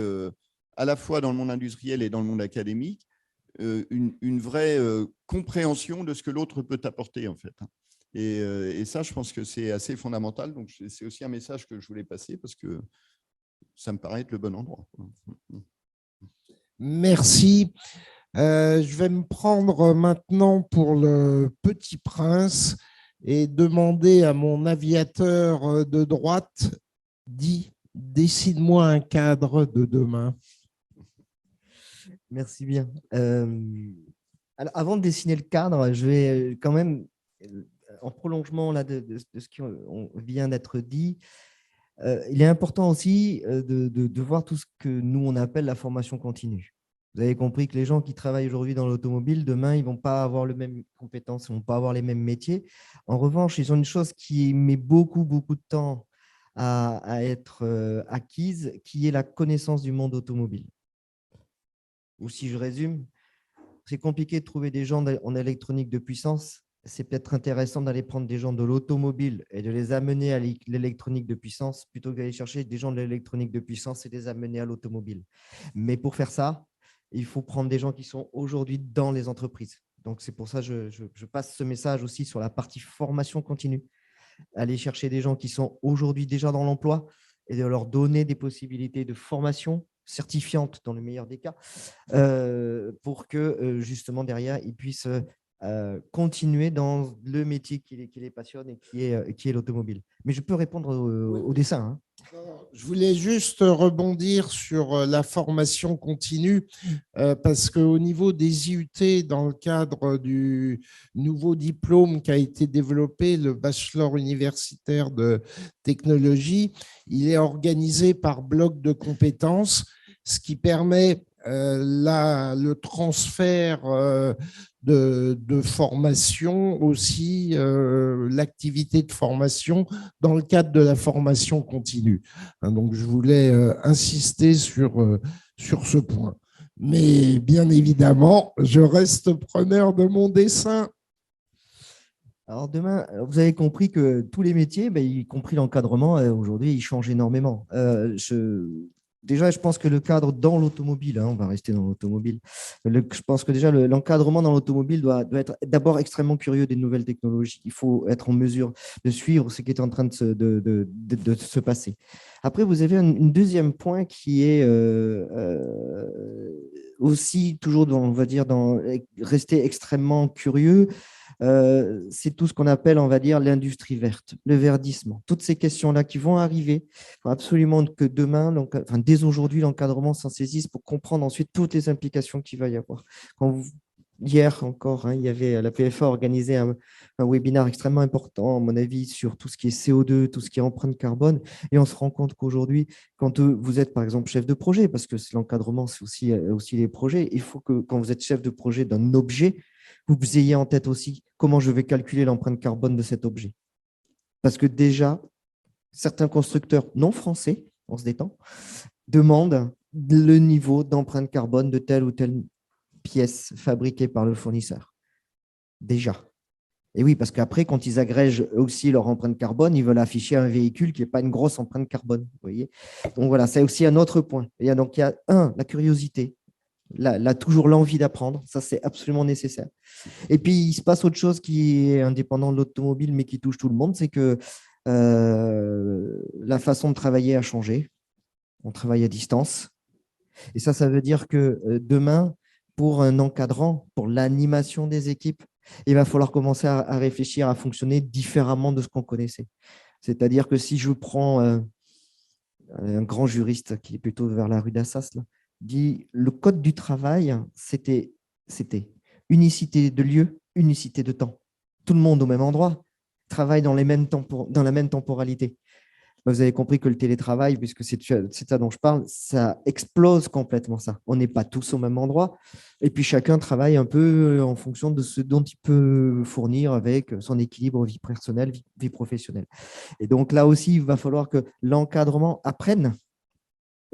à la fois dans le monde industriel et dans le monde académique, une vraie compréhension de ce que l'autre peut apporter, en fait. Et ça, je pense que c'est assez fondamental. Donc, c'est aussi un message que je voulais passer, parce que ça me paraît être le bon endroit. Merci. Je vais me prendre maintenant pour le Petit Prince et demander à mon aviateur de droite, dessine-moi un cadre de demain. Merci bien. Alors, avant de dessiner le cadre, je vais quand même, en prolongement là, de ce qui vient d'être dit, il est important aussi de voir tout ce que nous, on appelle la formation continue. Vous avez compris que les gens qui travaillent aujourd'hui dans l'automobile, demain, ils ne vont pas avoir les mêmes compétences, ils ne vont pas avoir les mêmes métiers. En revanche, ils ont une chose qui met beaucoup de temps à être acquise, qui est la connaissance du monde automobile. Ou si je résume, c'est compliqué de trouver des gens en électronique de puissance. C'est peut-être intéressant d'aller prendre des gens de l'automobile et de les amener à l'électronique de puissance plutôt que d'aller chercher des gens de l'électronique de puissance et les amener à l'automobile. Mais pour faire ça, il faut prendre des gens qui sont aujourd'hui dans les entreprises. Donc, c'est pour ça que je passe ce message aussi sur la partie formation continue. Aller chercher des gens qui sont aujourd'hui déjà dans l'emploi et de leur donner des possibilités de formation certifiante dans le meilleur des cas pour que justement derrière, ils puissent continuer dans le métier qui les passionne et qui est l'automobile. Mais je peux répondre au dessin. Hein. Je voulais juste rebondir sur la formation continue parce qu'au niveau des IUT, dans le cadre du nouveau diplôme qui a été développé, le bachelor universitaire de technologie, il est organisé par bloc de compétences, ce qui permet le transfert de formation, aussi l'activité de formation dans le cadre de la formation continue. Donc, je voulais insister sur ce point. Mais bien évidemment, je reste preneur de mon dessin. Alors demain, vous avez compris que tous les métiers, y compris l'encadrement, aujourd'hui, ils changent énormément. Déjà, je pense que le cadre dans l'automobile, on va rester dans l'automobile, je pense que déjà l'encadrement dans l'automobile doit être d'abord extrêmement curieux des nouvelles technologies. Il faut être en mesure de suivre ce qui est en train de se passer. Après, vous avez un deuxième point qui est aussi toujours, on va dire, rester extrêmement curieux. C'est tout ce qu'on appelle, on va dire, l'industrie verte, le verdissement. Toutes ces questions-là qui vont arriver, il faut absolument que demain, dès aujourd'hui, l'encadrement s'en saisisse pour comprendre ensuite toutes les implications qu'il va y avoir. Hier encore, il y avait la PFA organisé un webinaire extrêmement important, à mon avis, sur tout ce qui est CO2, tout ce qui est empreinte carbone. Et on se rend compte qu'aujourd'hui, quand vous êtes, par exemple, chef de projet, parce que l'encadrement, c'est aussi les projets, il faut que quand vous êtes chef de projet d'un objet, vous ayez en tête aussi comment je vais calculer l'empreinte carbone de cet objet. Parce que déjà, certains constructeurs non français, on se détend, demandent le niveau d'empreinte carbone de telle ou telle pièce fabriquée par le fournisseur. Déjà. Et oui, parce qu'après, quand ils agrègent aussi leur empreinte carbone, ils veulent afficher un véhicule qui n'est pas une grosse empreinte carbone. Vous voyez. Donc voilà, c'est aussi un autre point. Il y a la curiosité. Toujours l'envie d'apprendre, ça c'est absolument nécessaire. Et puis il se passe autre chose qui est indépendant de l'automobile mais qui touche tout le monde, c'est que la façon de travailler a changé. On travaille à distance. Et ça veut dire que demain, pour un encadrant, pour l'animation des équipes, il va falloir commencer à réfléchir à fonctionner différemment de ce qu'on connaissait. C'est-à-dire que si je prends un grand juriste qui est plutôt vers la rue d'Assas, dit le code du travail, c'était unicité de lieu, unicité de temps. Tout le monde au même endroit, travaille dans la même temporalité. Vous avez compris que le télétravail, puisque c'est ça dont je parle, ça explose complètement ça. On n'est pas tous au même endroit. Et puis chacun travaille un peu en fonction de ce dont il peut fournir avec son équilibre vie personnelle, vie professionnelle. Et donc là aussi, il va falloir que l'encadrement apprenne.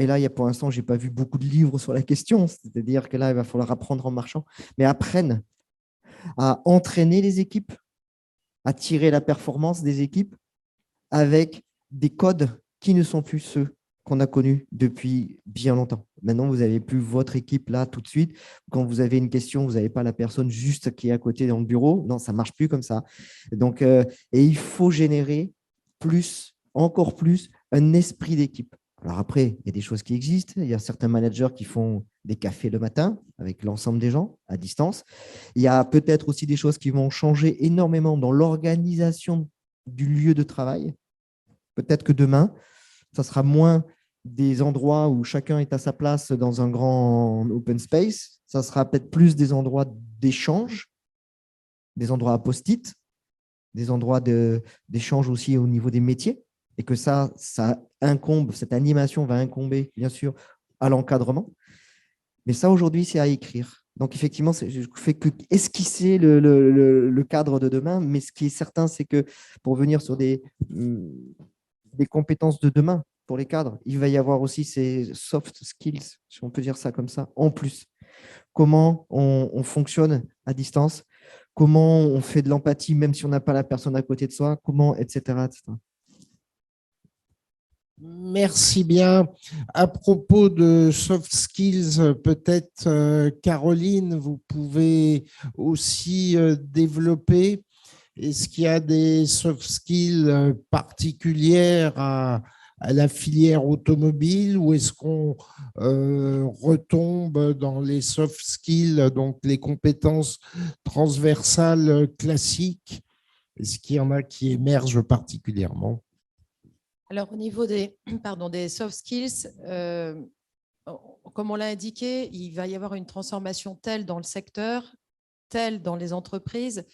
Et là, pour l'instant, je n'ai pas vu beaucoup de livres sur la question. C'est-à-dire que là, il va falloir apprendre en marchant, mais apprenne à entraîner les équipes, à tirer la performance des équipes avec des codes qui ne sont plus ceux qu'on a connus depuis bien longtemps. Maintenant, vous n'avez plus votre équipe là tout de suite. Quand vous avez une question, vous n'avez pas la personne juste qui est à côté dans le bureau. Non, ça ne marche plus comme ça. Donc, et il faut générer encore plus, un esprit d'équipe. Alors après, il y a des choses qui existent. Il y a certains managers qui font des cafés le matin avec l'ensemble des gens à distance. Il y a peut-être aussi des choses qui vont changer énormément dans l'organisation du lieu de travail. Peut-être que demain, ça sera moins des endroits où chacun est à sa place dans un grand open space. Ça sera peut-être plus des endroits d'échange, des endroits à post-it, des endroits d'échange aussi au niveau des métiers. Et que ça incombe, cette animation va incomber, bien sûr, à l'encadrement. Mais ça, aujourd'hui, c'est à écrire. Donc, effectivement, je ne fais que esquisser le cadre de demain. Mais ce qui est certain, c'est que pour venir sur des compétences de demain pour les cadres, il va y avoir aussi ces soft skills, si on peut dire ça comme ça, en plus. comment on fonctionne à distance, comment on fait de l'empathie même si on n'a pas la personne à côté de soi, comment, etc., etc. Merci bien. À propos de soft skills, peut-être Caroline, vous pouvez aussi développer. Est-ce qu'il y a des soft skills particulières à la filière automobile ou est-ce qu'on retombe dans les soft skills, donc les compétences transversales classiques? Est-ce qu'il y en a qui émergent particulièrement? Alors, au niveau des, des soft skills, comme on l'a indiqué, il va y avoir une transformation telle dans le secteur, telle dans les entreprises,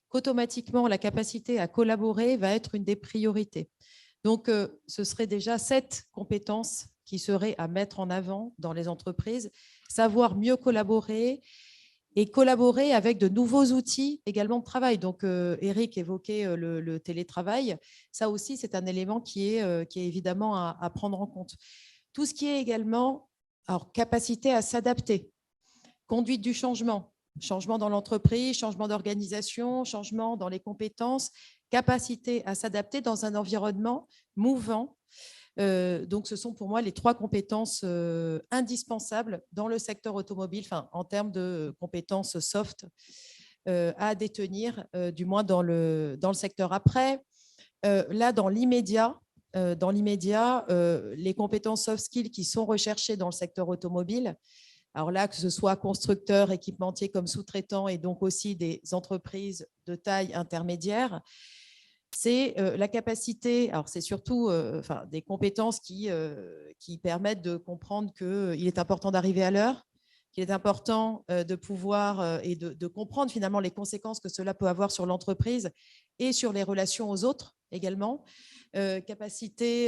qu'automatiquement, la capacité à collaborer va être une des priorités. Donc, ce serait déjà 7 compétences qui seraient à mettre en avant dans les entreprises, savoir mieux collaborer et collaborer avec de nouveaux outils également de travail. Donc, Eric évoquait le télétravail. Ça aussi, c'est un élément qui est évidemment à prendre en compte. Tout ce qui est également capacité à s'adapter, conduite du changement, changement dans l'entreprise, changement d'organisation, changement dans les compétences, capacité à s'adapter dans un environnement mouvant. Donc, ce sont pour moi les 3 compétences indispensables dans le secteur automobile, en termes de compétences soft à détenir, du moins dans le secteur. Après, là, dans l'immédiat, les compétences soft skills qui sont recherchées dans le secteur automobile, alors là, que ce soit constructeurs, équipementiers comme sous-traitants et donc aussi des entreprises de taille intermédiaire, c'est la capacité, alors c'est surtout des compétences qui permettent de comprendre qu'il est important d'arriver à l'heure, qu'il est important de pouvoir et de comprendre finalement les conséquences que cela peut avoir sur l'entreprise et sur les relations aux autres également. Capacité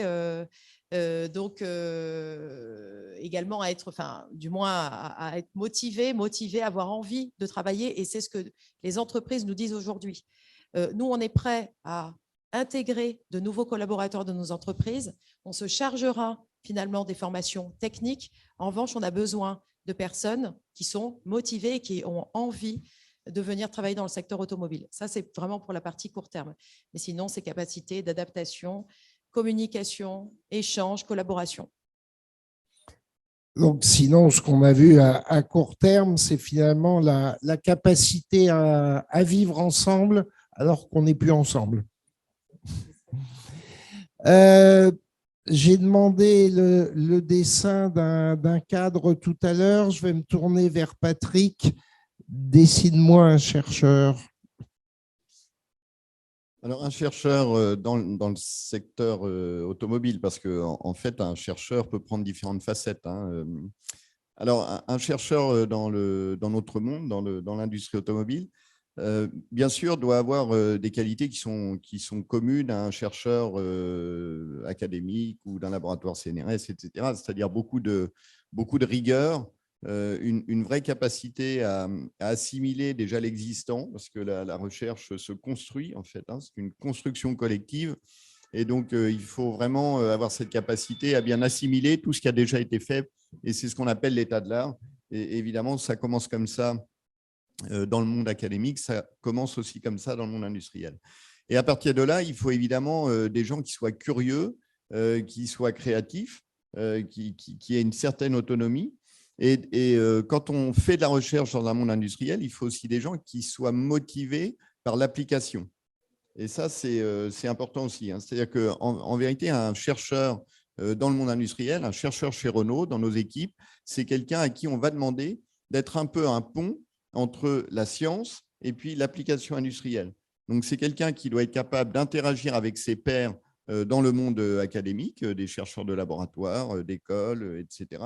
également à être, du moins à être motivé, avoir envie de travailler, et c'est ce que les entreprises nous disent aujourd'hui. Nous, on est prêts à intégrer de nouveaux collaborateurs de nos entreprises. On se chargera finalement des formations techniques. En revanche, on a besoin de personnes qui sont motivées et qui ont envie de venir travailler dans le secteur automobile. Ça, c'est vraiment pour la partie court terme. Mais sinon, c'est capacités d'adaptation, communication, échange, collaboration. Donc, sinon, ce qu'on a vu à court terme, c'est finalement la capacité à vivre ensemble alors qu'on n'est plus ensemble. J'ai demandé le dessin d'un cadre tout à l'heure. Je vais me tourner vers Patrick. Dessine-moi un chercheur. Alors, un chercheur dans le secteur automobile, parce qu'en fait, un chercheur peut prendre différentes facettes. Alors, un chercheur dans notre monde, dans l'industrie automobile, bien sûr, doit avoir des qualités qui sont communes à un chercheur académique ou d'un laboratoire CNRS, etc. C'est-à-dire beaucoup de rigueur, une vraie capacité à assimiler déjà l'existant, parce que la recherche se construit, en fait. C'est une construction collective. Et donc, il faut vraiment avoir cette capacité à bien assimiler tout ce qui a déjà été fait. Et c'est ce qu'on appelle l'état de l'art. Et évidemment, ça commence comme ça dans le monde académique, ça commence aussi comme ça dans le monde industriel. Et à partir de là, il faut évidemment des gens qui soient curieux, qui soient créatifs, qui aient une certaine autonomie. Et quand on fait de la recherche dans un monde industriel, il faut aussi des gens qui soient motivés par l'application. Et ça, c'est important aussi. C'est-à-dire qu'en vérité, un chercheur dans le monde industriel, un chercheur chez Renault, dans nos équipes, c'est quelqu'un à qui on va demander d'être un peu un pont entre la science et puis l'application industrielle. Donc, c'est quelqu'un qui doit être capable d'interagir avec ses pairs dans le monde académique, des chercheurs de laboratoire, d'école, etc.,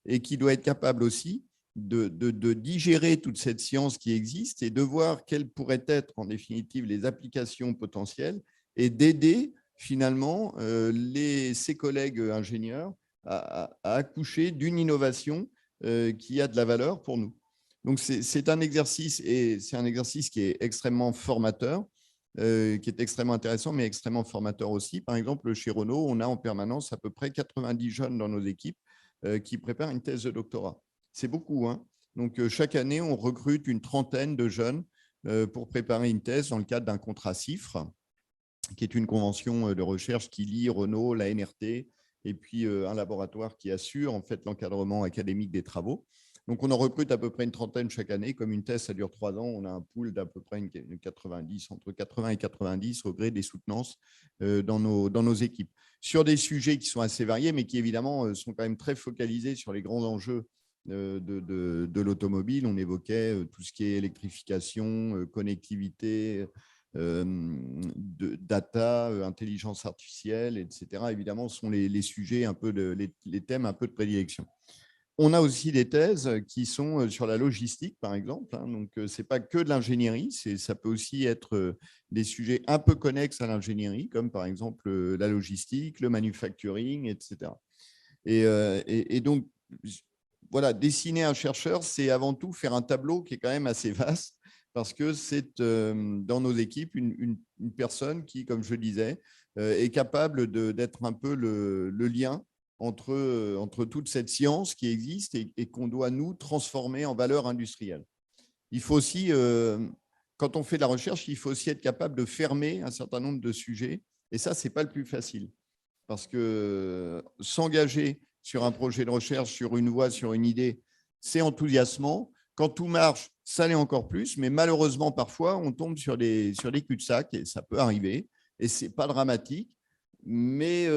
et qui doit être capable aussi de digérer toute cette science qui existe et de voir quelles pourraient être, en définitive, les applications potentielles et d'aider, finalement, ses collègues ingénieurs à accoucher d'une innovation qui a de la valeur pour nous. Donc, c'est un exercice, et c'est un exercice qui est extrêmement formateur, qui est extrêmement intéressant, mais extrêmement formateur aussi. Par exemple, chez Renault, on a en permanence à peu près 90 jeunes dans nos équipes qui préparent une thèse de doctorat. C'est beaucoup, hein, Donc, chaque année, on recrute une trentaine de jeunes pour préparer une thèse dans le cadre d'un contrat CIFRE, qui est une convention de recherche qui lie Renault, la NRT, et puis un laboratoire qui assure en fait l'encadrement académique des travaux. Donc, on en recrute à peu près une trentaine chaque année. Comme une thèse, ça dure 3 ans, on a un pool d'à peu près 90, entre 80 et 90 au gré des soutenances dans nos équipes. Sur des sujets qui sont assez variés, mais qui évidemment sont quand même très focalisés sur les grands enjeux de l'automobile. On évoquait tout ce qui est électrification, connectivité, data, intelligence artificielle, etc. Évidemment, ce sont les sujets, les thèmes un peu de prédilection. On a aussi des thèses qui sont sur la logistique, par exemple. Donc, ce n'est pas que de l'ingénierie, ça peut aussi être des sujets un peu connexes à l'ingénierie, comme par exemple la logistique, le manufacturing, etc. Et donc, voilà, dessiner un chercheur, c'est avant tout faire un tableau qui est quand même assez vaste, parce que c'est dans nos équipes une personne qui, comme je disais, est capable d'être un peu le lien entre toute cette science qui existe et qu'on doit, nous, transformer en valeur industrielle. Il faut aussi, quand on fait de la recherche, il faut aussi être capable de fermer un certain nombre de sujets. Et ça, ce n'est pas le plus facile. Parce que s'engager sur un projet de recherche, sur une voie, sur une idée, c'est enthousiasmant. Quand tout marche, ça l'est encore plus. Mais malheureusement, parfois, on tombe sur des cul-de-sac et ça peut arriver. Et ce n'est pas dramatique. Mais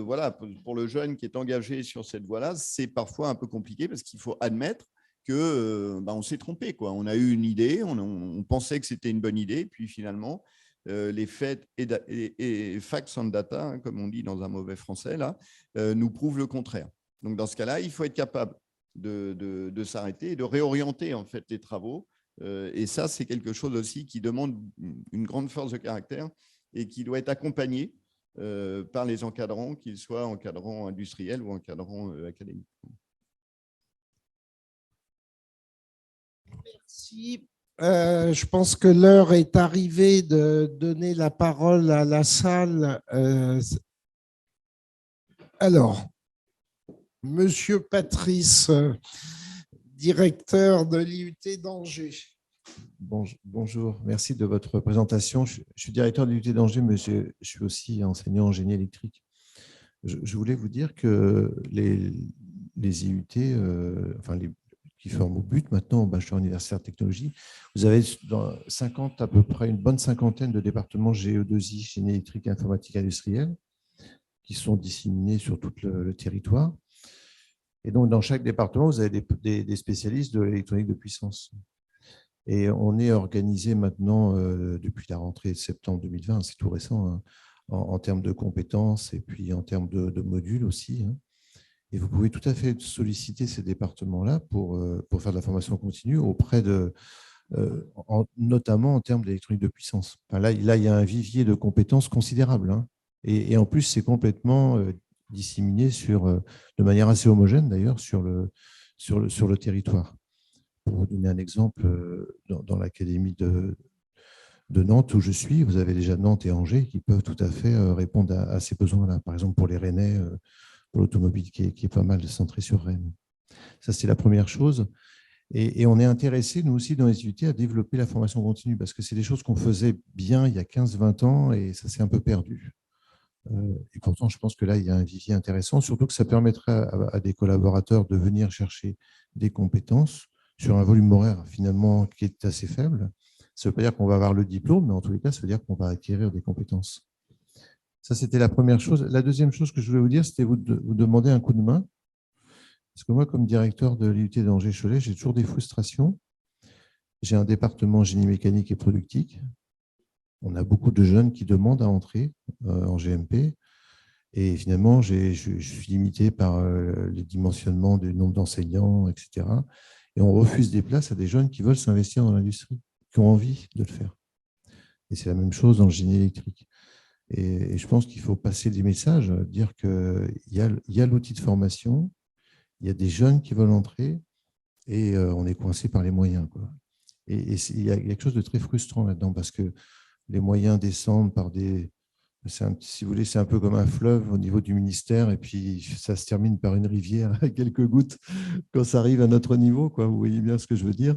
voilà, pour le jeune qui est engagé sur cette voie-là, c'est parfois un peu compliqué parce qu'il faut admettre que on s'est trompé, quoi. On a eu une idée, on pensait que c'était une bonne idée, puis finalement, les faits et facts and data, comme on dit dans un mauvais français, là, nous prouvent le contraire. Donc, dans ce cas-là, il faut être capable de s'arrêter et de réorienter en fait, les travaux. Et ça, c'est quelque chose aussi qui demande une grande force de caractère et qui doit être accompagné par les encadrants, qu'ils soient encadrants industriels ou encadrants académiques. Merci. Je pense que l'heure est arrivée de donner la parole à la salle. Alors, Monsieur Patrice, directeur de l'IUT d'Angers. Bonjour, merci de votre présentation. Je suis directeur de l'IUT d'Angers, mais je suis aussi enseignant en génie électrique. Je voulais vous dire que les IUT, qui forment au but maintenant au bachelor universitaire de technologie, vous avez dans 50, à peu près une bonne cinquantaine de départements GE2I, génie électrique et informatique industrielle, qui sont disséminés sur tout le territoire. Et donc, dans chaque département, vous avez des spécialistes de l'électronique de puissance. Et on est organisé maintenant, depuis la rentrée de septembre 2020, c'est tout récent, hein, en termes de compétences et puis en termes de modules aussi. Hein. Et vous pouvez tout à fait solliciter ces départements-là pour faire de la formation continue auprès de, notamment en termes d'électronique de puissance. Enfin, là, il y a un vivier de compétences considérable. Hein. Et en plus, c'est complètement disséminé de manière assez homogène d'ailleurs sur le territoire. Pour vous donner un exemple, dans l'académie de Nantes où je suis, vous avez déjà Nantes et Angers qui peuvent tout à fait répondre à ces besoins-là. Par exemple, pour les Rennais, pour l'automobile qui est pas mal centré sur Rennes. Ça, c'est la première chose. Et on est intéressé, nous aussi, dans les IUT, à développer la formation continue parce que c'est des choses qu'on faisait bien il y a 15-20 ans et ça s'est un peu perdu. Et pourtant, je pense que là, il y a un vivier intéressant, surtout que ça permettrait à des collaborateurs de venir chercher des compétences sur un volume horaire finalement qui est assez faible. Ça ne veut pas dire qu'on va avoir le diplôme, mais en tous les cas, ça veut dire qu'on va acquérir des compétences. Ça, c'était la première chose. La deuxième chose que je voulais vous dire, c'était vous demander un coup de main. Parce que moi, comme directeur de l'IUT d'Angers-Cholet, j'ai toujours des frustrations. J'ai un département génie mécanique et productique. On a beaucoup de jeunes qui demandent à entrer en GMP. Et finalement, je suis limité par les dimensionnements du nombre d'enseignants, etc. Et on refuse des places à des jeunes qui veulent s'investir dans l'industrie, qui ont envie de le faire. Et c'est la même chose dans le génie électrique. Et je pense qu'il faut passer des messages, dire qu'il y a l'outil de formation, il y a des jeunes qui veulent entrer et on est coincé par les moyens, quoi. Et il y a quelque chose de très frustrant là-dedans parce que les moyens descendent par des si vous voulez, c'est un peu comme un fleuve au niveau du ministère, et puis ça se termine par une rivière à quelques gouttes quand ça arrive à notre niveau, quoi. Vous voyez bien ce que je veux dire.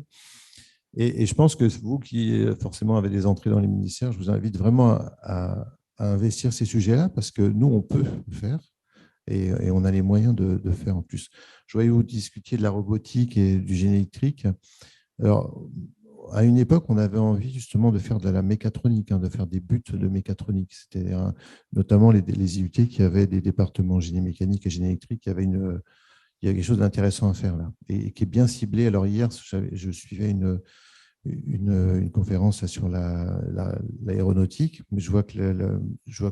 Et je pense que vous qui forcément avez des entrées dans les ministères, je vous invite vraiment à investir ces sujets-là, parce que nous, on peut le faire et on a les moyens de faire en plus. Je voyais vous discutiez de la robotique et du génie électrique. Alors, à une époque, on avait envie justement de faire de la mécatronique, de faire des buts de mécatronique. C'était notamment les IUT qui avaient des départements génie mécanique et génie électrique. Il y a quelque chose d'intéressant à faire là et qui est bien ciblé. Alors hier, je suivais une conférence sur l'aéronautique, mais je vois que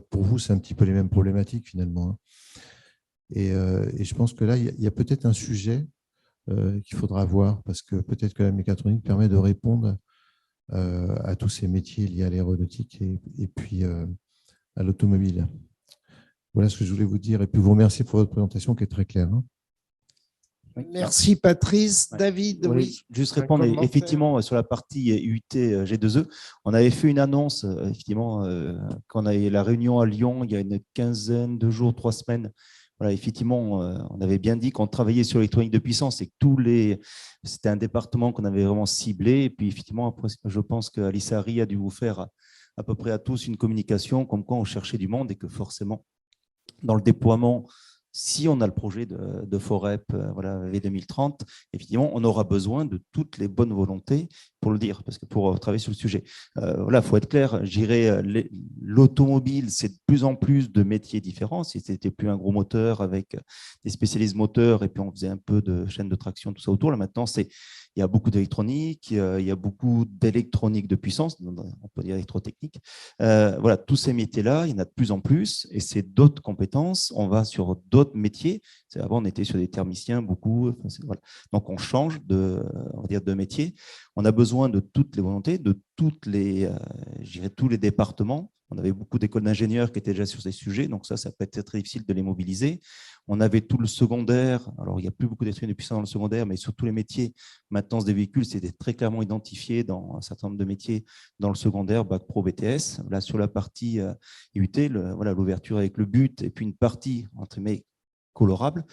pour vous, c'est un petit peu les mêmes problématiques finalement. Et je pense que là, il y a peut-être un sujet qu'il faudra voir, parce que peut-être que la mécatronique permet de répondre à tous ces métiers liés à l'aéronautique et puis à l'automobile. Voilà ce que je voulais vous dire. Et puis vous remercier pour votre présentation qui est très claire. Merci Patrice. David, oui. Juste un répondre commentaire. effectivement sur la partie UT G2E. On avait fait une annonce effectivement quand on a eu la réunion à Lyon il y a une quinzaine de jours, 3 semaines. Voilà, effectivement, on avait bien dit qu'on travaillait sur l'électronique de puissance et que c'était un département qu'on avait vraiment ciblé. Et puis effectivement, après, je pense qu'Alice Harry a dû vous faire à peu près à tous une communication comme quoi on cherchait du monde et que forcément dans le déploiement, si on a le projet de FOREP V2030, effectivement, on aura besoin de toutes les bonnes volontés pour le dire, parce que pour travailler sur le sujet. Voilà, il faut être clair, je dirais, l'automobile, c'est de plus en plus de métiers différents. Si c'était plus un gros moteur avec des spécialistes moteurs et puis on faisait un peu de chaîne de traction, tout ça autour, là maintenant, il y a beaucoup d'électronique, il y a beaucoup d'électronique de puissance, on peut dire électrotechnique. Voilà, tous ces métiers-là, il y en a de plus en plus et c'est d'autres compétences. On va sur d'autres métiers. Avant, on était sur des thermiciens, beaucoup. Voilà. Donc, on change on va dire, de métier. On a besoin de toutes les volontés, de tous les départements. On avait beaucoup d'écoles d'ingénieurs qui étaient déjà sur ces sujets, donc ça peut être très difficile de les mobiliser. On avait tout le secondaire. Alors, il n'y a plus beaucoup d'électronique de puissance dans le secondaire, mais sur tous les métiers, maintenance des véhicules, c'était très clairement identifié dans un certain nombre de métiers dans le secondaire, Bac Pro, BTS. Là, sur la partie IUT, l'ouverture avec le but et puis une partie, entre guillemets, colorable,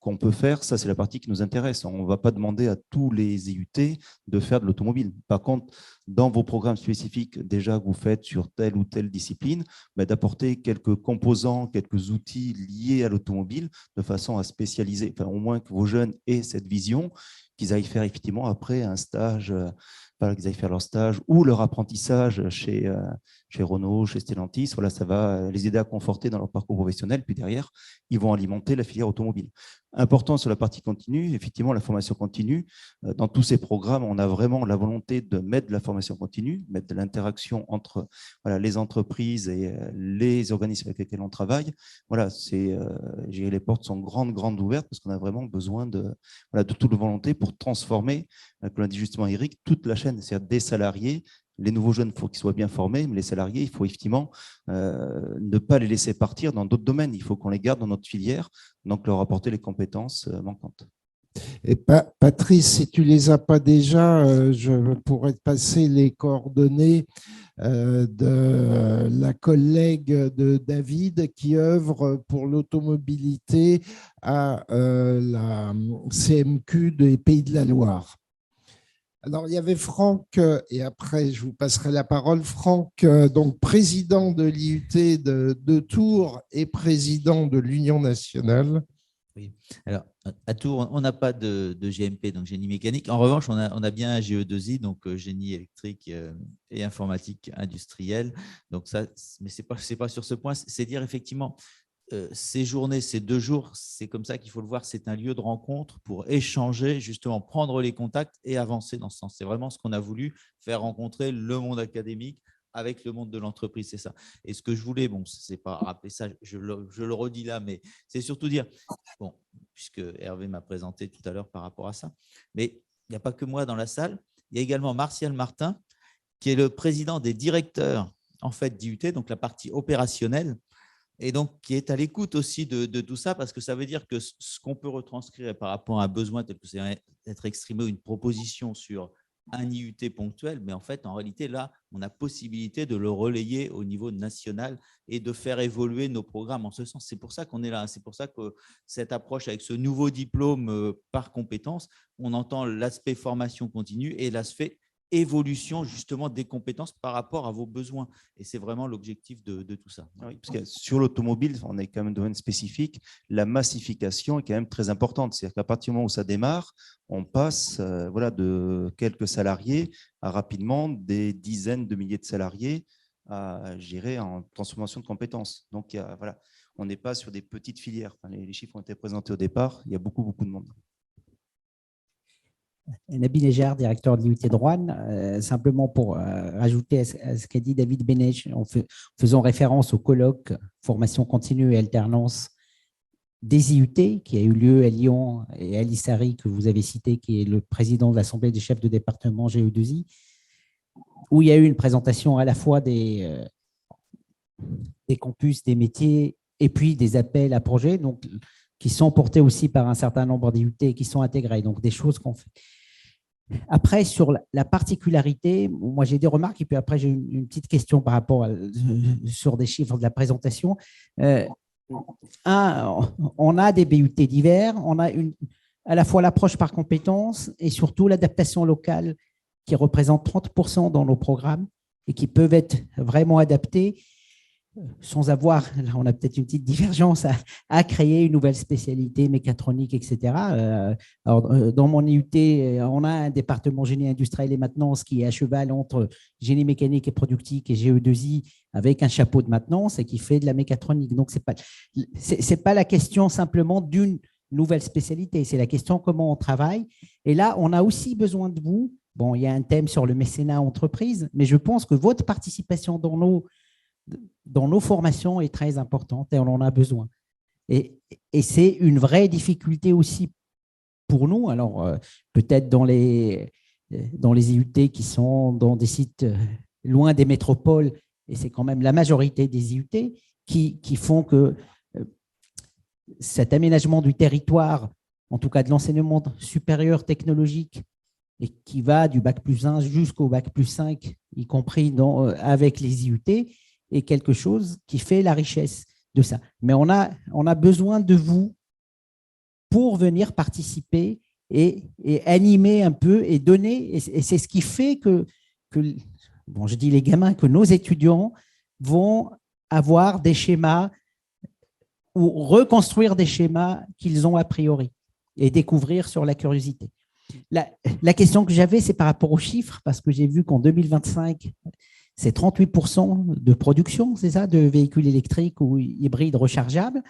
qu'on peut faire, ça c'est la partie qui nous intéresse. On ne va pas demander à tous les IUT de faire de l'automobile. Par contre, dans vos programmes spécifiques déjà que vous faites sur telle ou telle discipline, d'apporter quelques composants, quelques outils liés à l'automobile de façon à spécialiser, au moins que vos jeunes aient cette vision, qu'ils aillent faire effectivement après un stage, qu'ils aillent faire leur stage ou leur apprentissage chez Renault, chez Stellantis. Voilà, ça va les aider à conforter dans leur parcours professionnel. Puis derrière, ils vont alimenter la filière automobile. Important sur la partie continue, effectivement, la formation continue. Dans tous ces programmes, on a vraiment la volonté de mettre de la formation continue, mettre de l'interaction entre les entreprises et les organismes avec lesquels on travaille. Voilà, les portes sont grandes ouvertes parce qu'on a vraiment besoin de toute volonté pour transformer, comme l'a dit justement Eric, toute la chaîne, c'est-à-dire des salariés. Les nouveaux jeunes, il faut qu'ils soient bien formés, mais les salariés, il faut effectivement ne pas les laisser partir dans d'autres domaines. Il faut qu'on les garde dans notre filière, donc leur apporter les compétences manquantes. Et Patrice, si tu ne les as pas déjà, je pourrais te passer les coordonnées de la collègue de David qui œuvre pour l'automobilité à la CMQ des Pays de la Loire. Alors, il y avait Franck, et après, je vous passerai la parole. Franck, donc président de l'IUT de Tours et président de l'Union nationale. Oui. Alors, à Tours, on n'a pas de GMP, donc génie mécanique. En revanche, on a bien un GE2I, donc génie électrique et informatique industrielle. Donc ça, mais c'est pas sur ce point. C'est dire effectivement, ces journées, ces 2 jours, c'est comme ça qu'il faut le voir. C'est un lieu de rencontre pour échanger, justement, prendre les contacts et avancer dans ce sens. C'est vraiment ce qu'on a voulu, faire rencontrer le monde académique avec le monde de l'entreprise, c'est ça. Et ce que je voulais, c'est pas rappeler ça, je le redis là, mais c'est surtout dire, puisque Hervé m'a présenté tout à l'heure par rapport à ça, mais il n'y a pas que moi dans la salle, il y a également Martial Martin, qui est le président des directeurs en fait d'IUT, donc la partie opérationnelle, et donc qui est à l'écoute aussi de tout ça, parce que ça veut dire que ce qu'on peut retranscrire par rapport à un besoin tel que c'est être exprimé, une proposition sur un IUT ponctuel, mais en fait, en réalité, là, on a possibilité de le relayer au niveau national et de faire évoluer nos programmes en ce sens. C'est pour ça qu'on est là. C'est pour ça que cette approche avec ce nouveau diplôme par compétences, on entend l'aspect formation continue et l'aspect évolution justement des compétences par rapport à vos besoins. Et c'est vraiment l'objectif de tout ça. Oui, parce que sur l'automobile, on est quand même un domaine spécifique, la massification est quand même très importante. C'est-à-dire qu'à partir du moment où ça démarre, on passe voilà, de quelques salariés à rapidement des dizaines de milliers de salariés à gérer en transformation de compétences. Donc, voilà, on n'est pas sur des petites filières. Enfin, les chiffres ont été présentés au départ, il y a beaucoup de monde. Nabil Léger, directeur de l'IUT de Roanne. Simplement pour rajouter à ce qu'a dit David Benech, en faisant référence au colloque formation continue et alternance des IUT qui a eu lieu à Lyon, et Ali Sari, que vous avez cité, qui est le président de l'Assemblée des chefs de département GE2I, où il y a eu une présentation à la fois des campus, des métiers, et puis des appels à projets, donc, qui sont portés aussi par un certain nombre d'IUT qui sont intégrés, donc des choses qu'on fait. Après, sur la particularité, moi j'ai des remarques et puis après j'ai une petite question par rapport sur des chiffres de la présentation. On a des BUT divers, on a à la fois l'approche par compétences et surtout l'adaptation locale qui représente 30% dans nos programmes et qui peuvent être vraiment adaptés sans avoir, là on a peut-être une petite divergence, à créer une nouvelle spécialité mécatronique, etc. Alors, dans mon IUT, on a un département génie industriel et maintenance qui est à cheval entre génie mécanique et productique et GE2I avec un chapeau de maintenance et qui fait de la mécatronique. Donc, c'est pas la question simplement d'une nouvelle spécialité, c'est la question comment on travaille. Et là, on a aussi besoin de vous. Bon, il y a un thème sur le mécénat entreprise, mais je pense que votre participation dans nos formations est très importante et on en a besoin. Et c'est une vraie difficulté aussi pour nous. Alors, peut-être dans les IUT qui sont dans des sites loin des métropoles, et c'est quand même la majorité des IUT qui font que cet aménagement du territoire, en tout cas de l'enseignement supérieur technologique, et qui va du bac+1 jusqu'au bac+5, y compris avec les IUT, est quelque chose qui fait la richesse de ça. Mais on a besoin de vous pour venir participer et animer un peu et donner. Et c'est ce qui fait que, bon, je dis les gamins, que nos étudiants vont avoir des schémas ou reconstruire des schémas qu'ils ont a priori et découvrir sur la curiosité. La question que j'avais, c'est par rapport aux chiffres, parce que j'ai vu qu'en 2025, c'est 38% de production, c'est ça, de véhicules électriques ou hybrides rechargeables.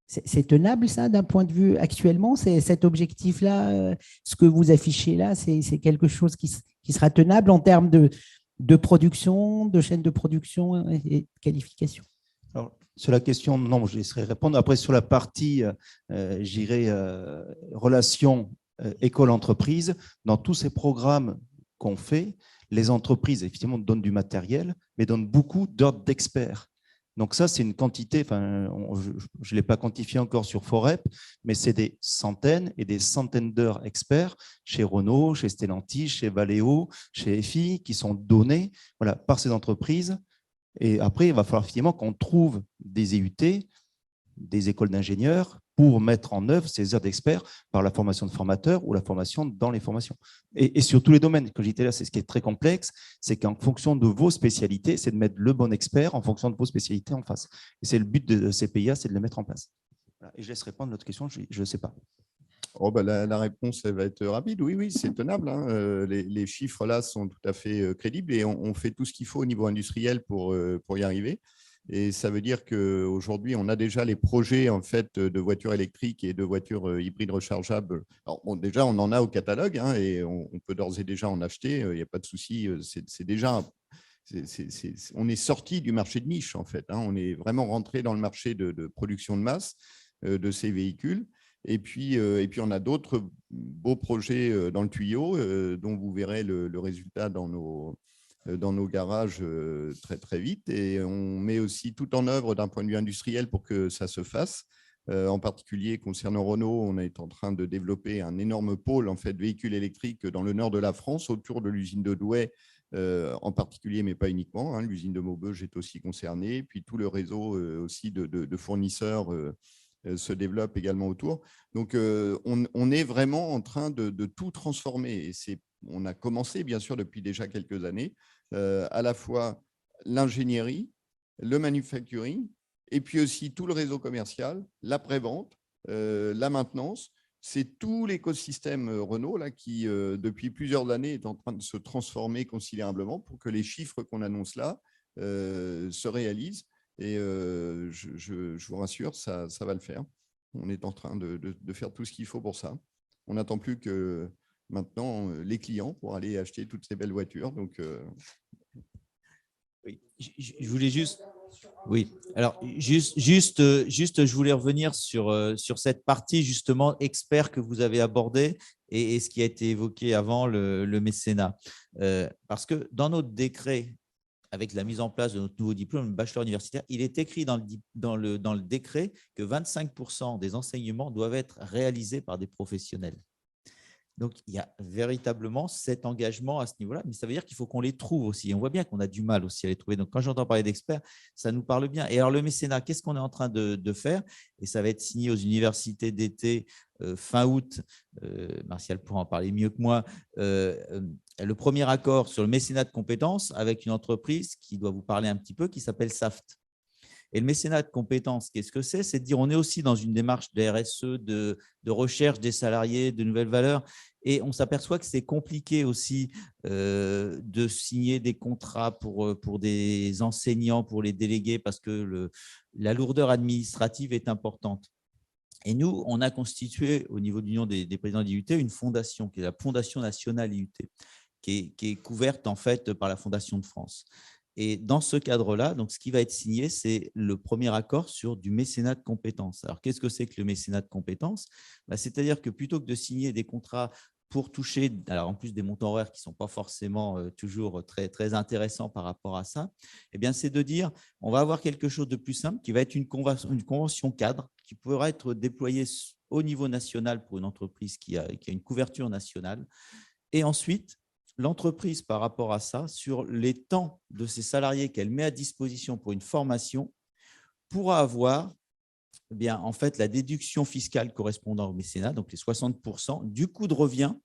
C'est tenable, ça, d'un point de vue actuellement? Cet objectif-là, ce que vous affichez là, c'est quelque chose qui sera tenable en termes de production, de chaîne de production et de qualification? Alors, sur la question, non, je laisserai répondre. Après, sur la partie, relation école-entreprise, dans tous ces programmes qu'on fait, les entreprises, effectivement, donnent du matériel, mais donnent beaucoup d'ordres d'experts. Donc ça, c'est une quantité, enfin, je ne l'ai pas quantifié encore sur Forep, mais c'est des centaines et des centaines d'heures experts chez Renault, chez Stellantis, chez Valeo, chez FI, qui sont donnés voilà, par ces entreprises. Et après, il va falloir effectivement qu'on trouve des EUT, des écoles d'ingénieurs, pour mettre en œuvre ces heures d'experts par la formation de formateurs ou la formation dans les formations. Et sur tous les domaines, comme je disais là, c'est ce qui est très complexe, c'est qu'en fonction de vos spécialités, c'est de mettre le bon expert en fonction de vos spécialités en face. Et c'est le but de ces PIA, c'est de le mettre en place. Voilà. Et je laisse répondre à l'autre question, je ne sais pas. Oh ben la réponse elle va être rapide. Oui, c'est tenable. Hein. Les chiffres là sont tout à fait crédibles et on fait tout ce qu'il faut au niveau industriel pour y arriver. Et ça veut dire qu'aujourd'hui, on a déjà les projets en fait, de voitures électriques et de voitures hybrides rechargeables. Alors, bon, déjà, on en a au catalogue hein, et on peut d'ores et déjà en acheter. Il n'y a pas de souci. C'est déjà, on est sorti du marché de niche, en fait. Hein. On est vraiment rentré dans le marché de production de masse de ces véhicules. Et puis, on a d'autres beaux projets dans le tuyau dont vous verrez le résultat dans nos garages très, très vite. Et on met aussi tout en œuvre d'un point de vue industriel pour que ça se fasse. En particulier, concernant Renault, on est en train de développer un énorme pôle en fait, de véhicules électriques dans le nord de la France, autour de l'usine de Douai en particulier, mais pas uniquement. Hein. L'usine de Maubeuge est aussi concernée. Puis tout le réseau aussi de fournisseurs se développe également autour. Donc, on est vraiment en train de tout transformer. Et on a commencé, bien sûr, depuis déjà quelques années, à la fois l'ingénierie, le manufacturing, et puis aussi tout le réseau commercial, l'après-vente, la maintenance. C'est tout l'écosystème Renault là, qui, depuis plusieurs années, est en train de se transformer considérablement pour que les chiffres qu'on annonce là se réalisent. Et je vous rassure, ça va le faire. On est en train de faire tout ce qu'il faut pour ça. On n'attend plus que maintenant les clients pour aller acheter toutes ces belles voitures. Donc, oui, je voulais juste… Oui, alors juste, je voulais revenir sur cette partie justement expert que vous avez abordée et ce qui a été évoqué avant, le mécénat. Parce que dans notre décret, avec la mise en place de notre nouveau diplôme, le bachelor universitaire, il est écrit dans le décret que 25% des enseignements doivent être réalisés par des professionnels. Donc, il y a véritablement cet engagement à ce niveau-là, mais ça veut dire qu'il faut qu'on les trouve aussi. On voit bien qu'on a du mal aussi à les trouver. Donc, quand j'entends parler d'experts, ça nous parle bien. Et alors, le mécénat, qu'est-ce qu'on est en train de faire? Et ça va être signé aux universités d'été fin août. Martial pourra en parler mieux que moi. Le premier accord sur le mécénat de compétences avec une entreprise qui doit vous parler un petit peu, qui s'appelle Saft. Et le mécénat de compétences, qu'est-ce que c'est? C'est de dire on est aussi dans une démarche de RSE, de recherche des salariés, de nouvelles valeurs. Et on s'aperçoit que c'est compliqué aussi de signer des contrats pour des enseignants, pour les délégués, parce que la lourdeur administrative est importante. Et nous, on a constitué au niveau de l'Union des présidents d'IUT une fondation, qui est la Fondation nationale IUT, qui est couverte en fait par la Fondation de France. Et dans ce cadre-là, donc ce qui va être signé, c'est le premier accord sur du mécénat de compétences. Alors, qu'est-ce que c'est que le mécénat de compétences? C'est-à-dire que plutôt que de signer des contrats pour toucher, alors en plus des montants horaires qui ne sont pas forcément toujours très, très intéressants par rapport à ça, eh bien, c'est de dire on va avoir quelque chose de plus simple qui va être une convention cadre qui pourra être déployée au niveau national pour une entreprise qui a une couverture nationale. Et ensuite, l'entreprise, par rapport à ça, sur les temps de ses salariés qu'elle met à disposition pour une formation, pourra avoir eh bien, en fait, la déduction fiscale correspondant au mécénat, donc les 60% du coût de revient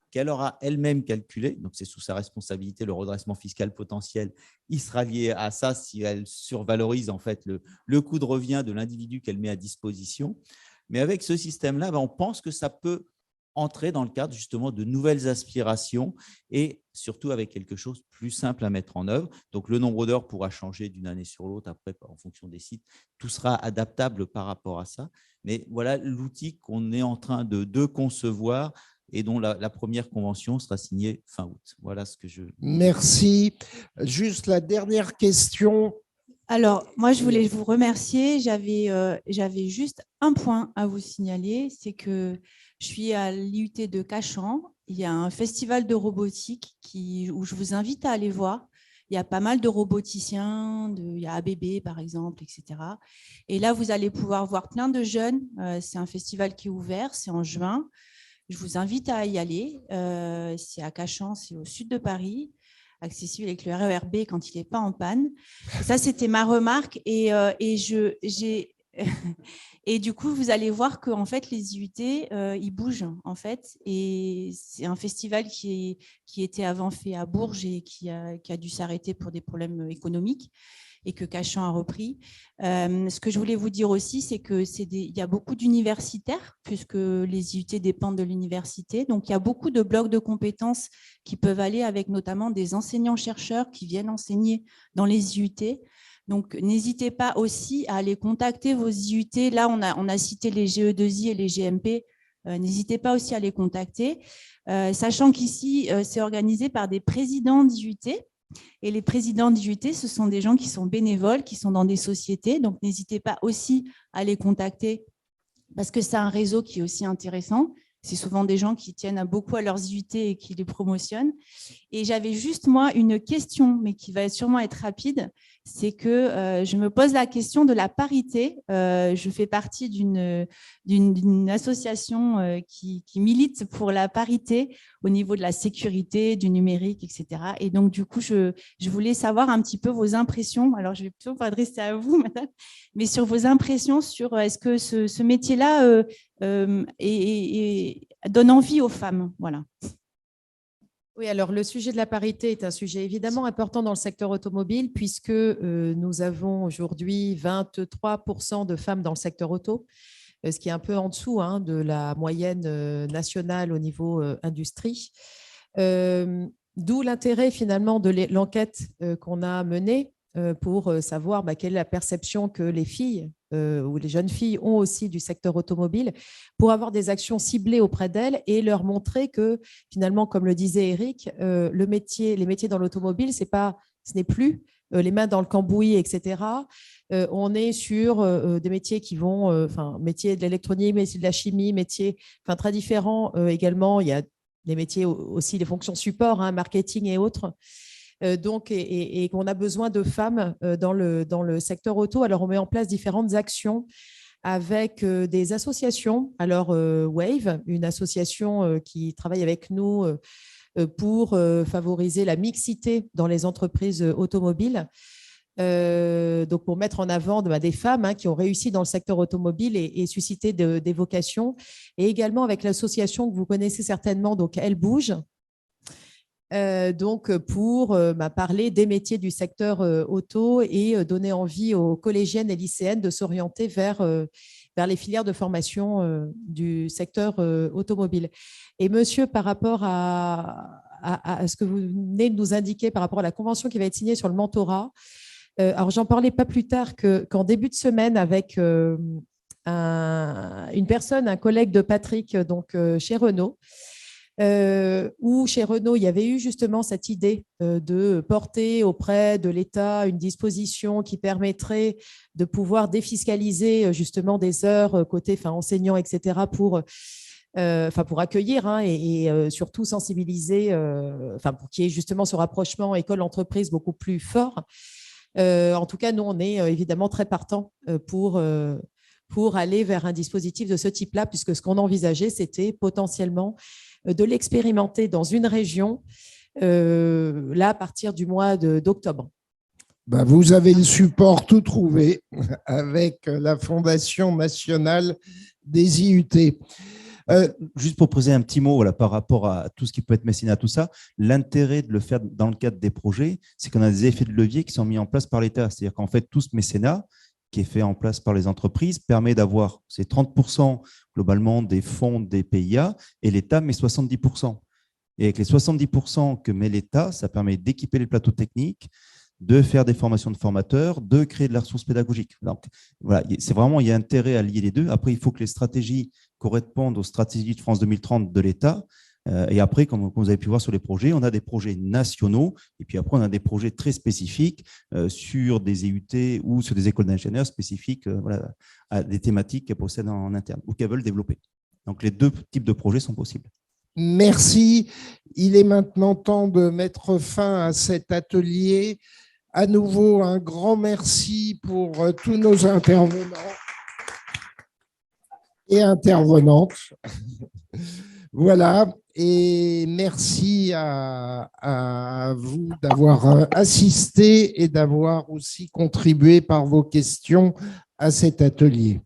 qu'elle aura elle-même calculé. Donc, c'est sous sa responsabilité, le redressement fiscal potentiel, il sera lié à ça si elle survalorise en fait, le coût de revient de l'individu qu'elle met à disposition. Mais avec ce système-là, on pense que ça peut entrer dans le cadre justement de nouvelles aspirations et surtout avec quelque chose de plus simple à mettre en œuvre. Donc, le nombre d'heures pourra changer d'une année sur l'autre, après, en fonction des sites. Tout sera adaptable par rapport à ça. Mais voilà l'outil qu'on est en train de concevoir et dont la première convention sera signée fin août. Voilà ce que je… Merci. Juste la dernière question. Alors, moi, je voulais vous remercier. J'avais juste un point à vous signaler, c'est que je suis à l'IUT de Cachan. Il y a un festival de robotique où je vous invite à aller voir. Il y a pas mal de roboticiens, il y a ABB par exemple, etc. Et là, vous allez pouvoir voir plein de jeunes. C'est un festival qui est ouvert, c'est en juin. Je vous invite à y aller. C'est à Cachan, c'est au sud de Paris, accessible avec le RER B quand il n'est pas en panne. Et ça, c'était ma remarque. Et du coup, vous allez voir que en fait, les IUT, ils bougent en fait. Et c'est un festival qui était avant fait à Bourges et qui a dû s'arrêter pour des problèmes économiques et que Cachan a repris. Ce que je voulais vous dire aussi, c'est qu'il y a beaucoup d'universitaires puisque les IUT dépendent de l'université. Donc, il y a beaucoup de blocs de compétences qui peuvent aller avec notamment des enseignants-chercheurs qui viennent enseigner dans les IUT. Donc, n'hésitez pas aussi à aller contacter vos IUT. Là, on a cité les GE2I et les GMP. N'hésitez pas aussi à les contacter, sachant qu'ici, c'est organisé par des présidents d'IUT. Et les présidents d'IUT, ce sont des gens qui sont bénévoles, qui sont dans des sociétés. Donc, n'hésitez pas aussi à les contacter parce que c'est un réseau qui est aussi intéressant. C'est souvent des gens qui tiennent beaucoup à leurs IUT et qui les promotionnent. Et j'avais juste, moi, une question, mais qui va sûrement être rapide. c'est que je me pose la question de la parité. Je fais partie d'une association qui milite pour la parité au niveau de la sécurité, du numérique, etc. Et donc, du coup, je voulais savoir un petit peu vos impressions. Alors, je vais plutôt m'adresser à vous, madame, mais sur vos impressions sur est-ce que ce métier-là donne envie aux femmes. Voilà. Oui, alors le sujet de la parité est un sujet évidemment important dans le secteur automobile puisque nous avons aujourd'hui 23% de femmes dans le secteur auto, ce qui est un peu en dessous de la moyenne nationale au niveau industrie. D'où l'intérêt finalement de l'enquête qu'on a menée pour savoir quelle est la perception que les filles ou les jeunes filles ont aussi du secteur automobile, pour avoir des actions ciblées auprès d'elles et leur montrer que finalement, comme le disait Eric, les métiers dans l'automobile, ce n'est plus les mains dans le cambouis, etc. On est sur des métiers qui vont, métiers de l'électronique, métiers de la chimie, métiers très différents également. Il y a des métiers aussi, les fonctions support, marketing et autres. Donc, et qu'on a besoin de femmes dans le secteur auto. Alors, on met en place différentes actions avec des associations. Alors, Wave, une association qui travaille avec nous pour favoriser la mixité dans les entreprises automobiles. Donc, pour mettre en avant des femmes qui ont réussi dans le secteur automobile et susciter des vocations. Et également avec l'association que vous connaissez certainement, donc Elle Bouge. Donc pour parler des métiers du secteur auto et donner envie aux collégiennes et lycéennes de s'orienter vers les filières de formation du secteur automobile. Et monsieur, par rapport à ce que vous venez de nous indiquer par rapport à la convention qui va être signée sur le mentorat, alors j'en parlais pas plus tard qu'en début de semaine avec une personne, un collègue de Patrick, donc chez Renault, où chez Renault, il y avait eu justement cette idée de porter auprès de l'État une disposition qui permettrait de pouvoir défiscaliser justement des heures côté enseignants, etc., pour accueillir et surtout sensibiliser, pour qu'il y ait justement ce rapprochement école-entreprise beaucoup plus fort. En tout cas, nous, on est évidemment très partants pour aller vers un dispositif de ce type-là, puisque ce qu'on envisageait, c'était potentiellement de l'expérimenter dans une région, là, à partir du mois d'octobre. Vous avez le support tout trouvé avec la Fondation nationale des IUT. Juste pour poser un petit mot par rapport à tout ce qui peut être mécénat, tout ça, l'intérêt de le faire dans le cadre des projets, c'est qu'on a des effets de levier qui sont mis en place par l'État. C'est-à-dire qu'en fait, tout ce mécénat qui est fait en place par les entreprises permet d'avoir ces 30% globalement des fonds des PIA et l'État met 70%. Et avec les 70% que met l'État, ça permet d'équiper les plateaux techniques, de faire des formations de formateurs, de créer de la ressource pédagogique. Donc, voilà, c'est vraiment, il y a intérêt à lier les deux. Après, il faut que les stratégies correspondent aux stratégies de France 2030 de l'État. Et après, comme vous avez pu voir sur les projets, on a des projets nationaux et puis après, on a des projets très spécifiques sur des IUT ou sur des écoles d'ingénieurs spécifiques à des thématiques qu'elles possèdent en interne ou qu'elles veulent développer. Donc, les deux types de projets sont possibles. Merci. Il est maintenant temps de mettre fin à cet atelier. À nouveau, un grand merci pour tous nos intervenants et intervenantes. Voilà, et merci à vous d'avoir assisté et d'avoir aussi contribué par vos questions à cet atelier.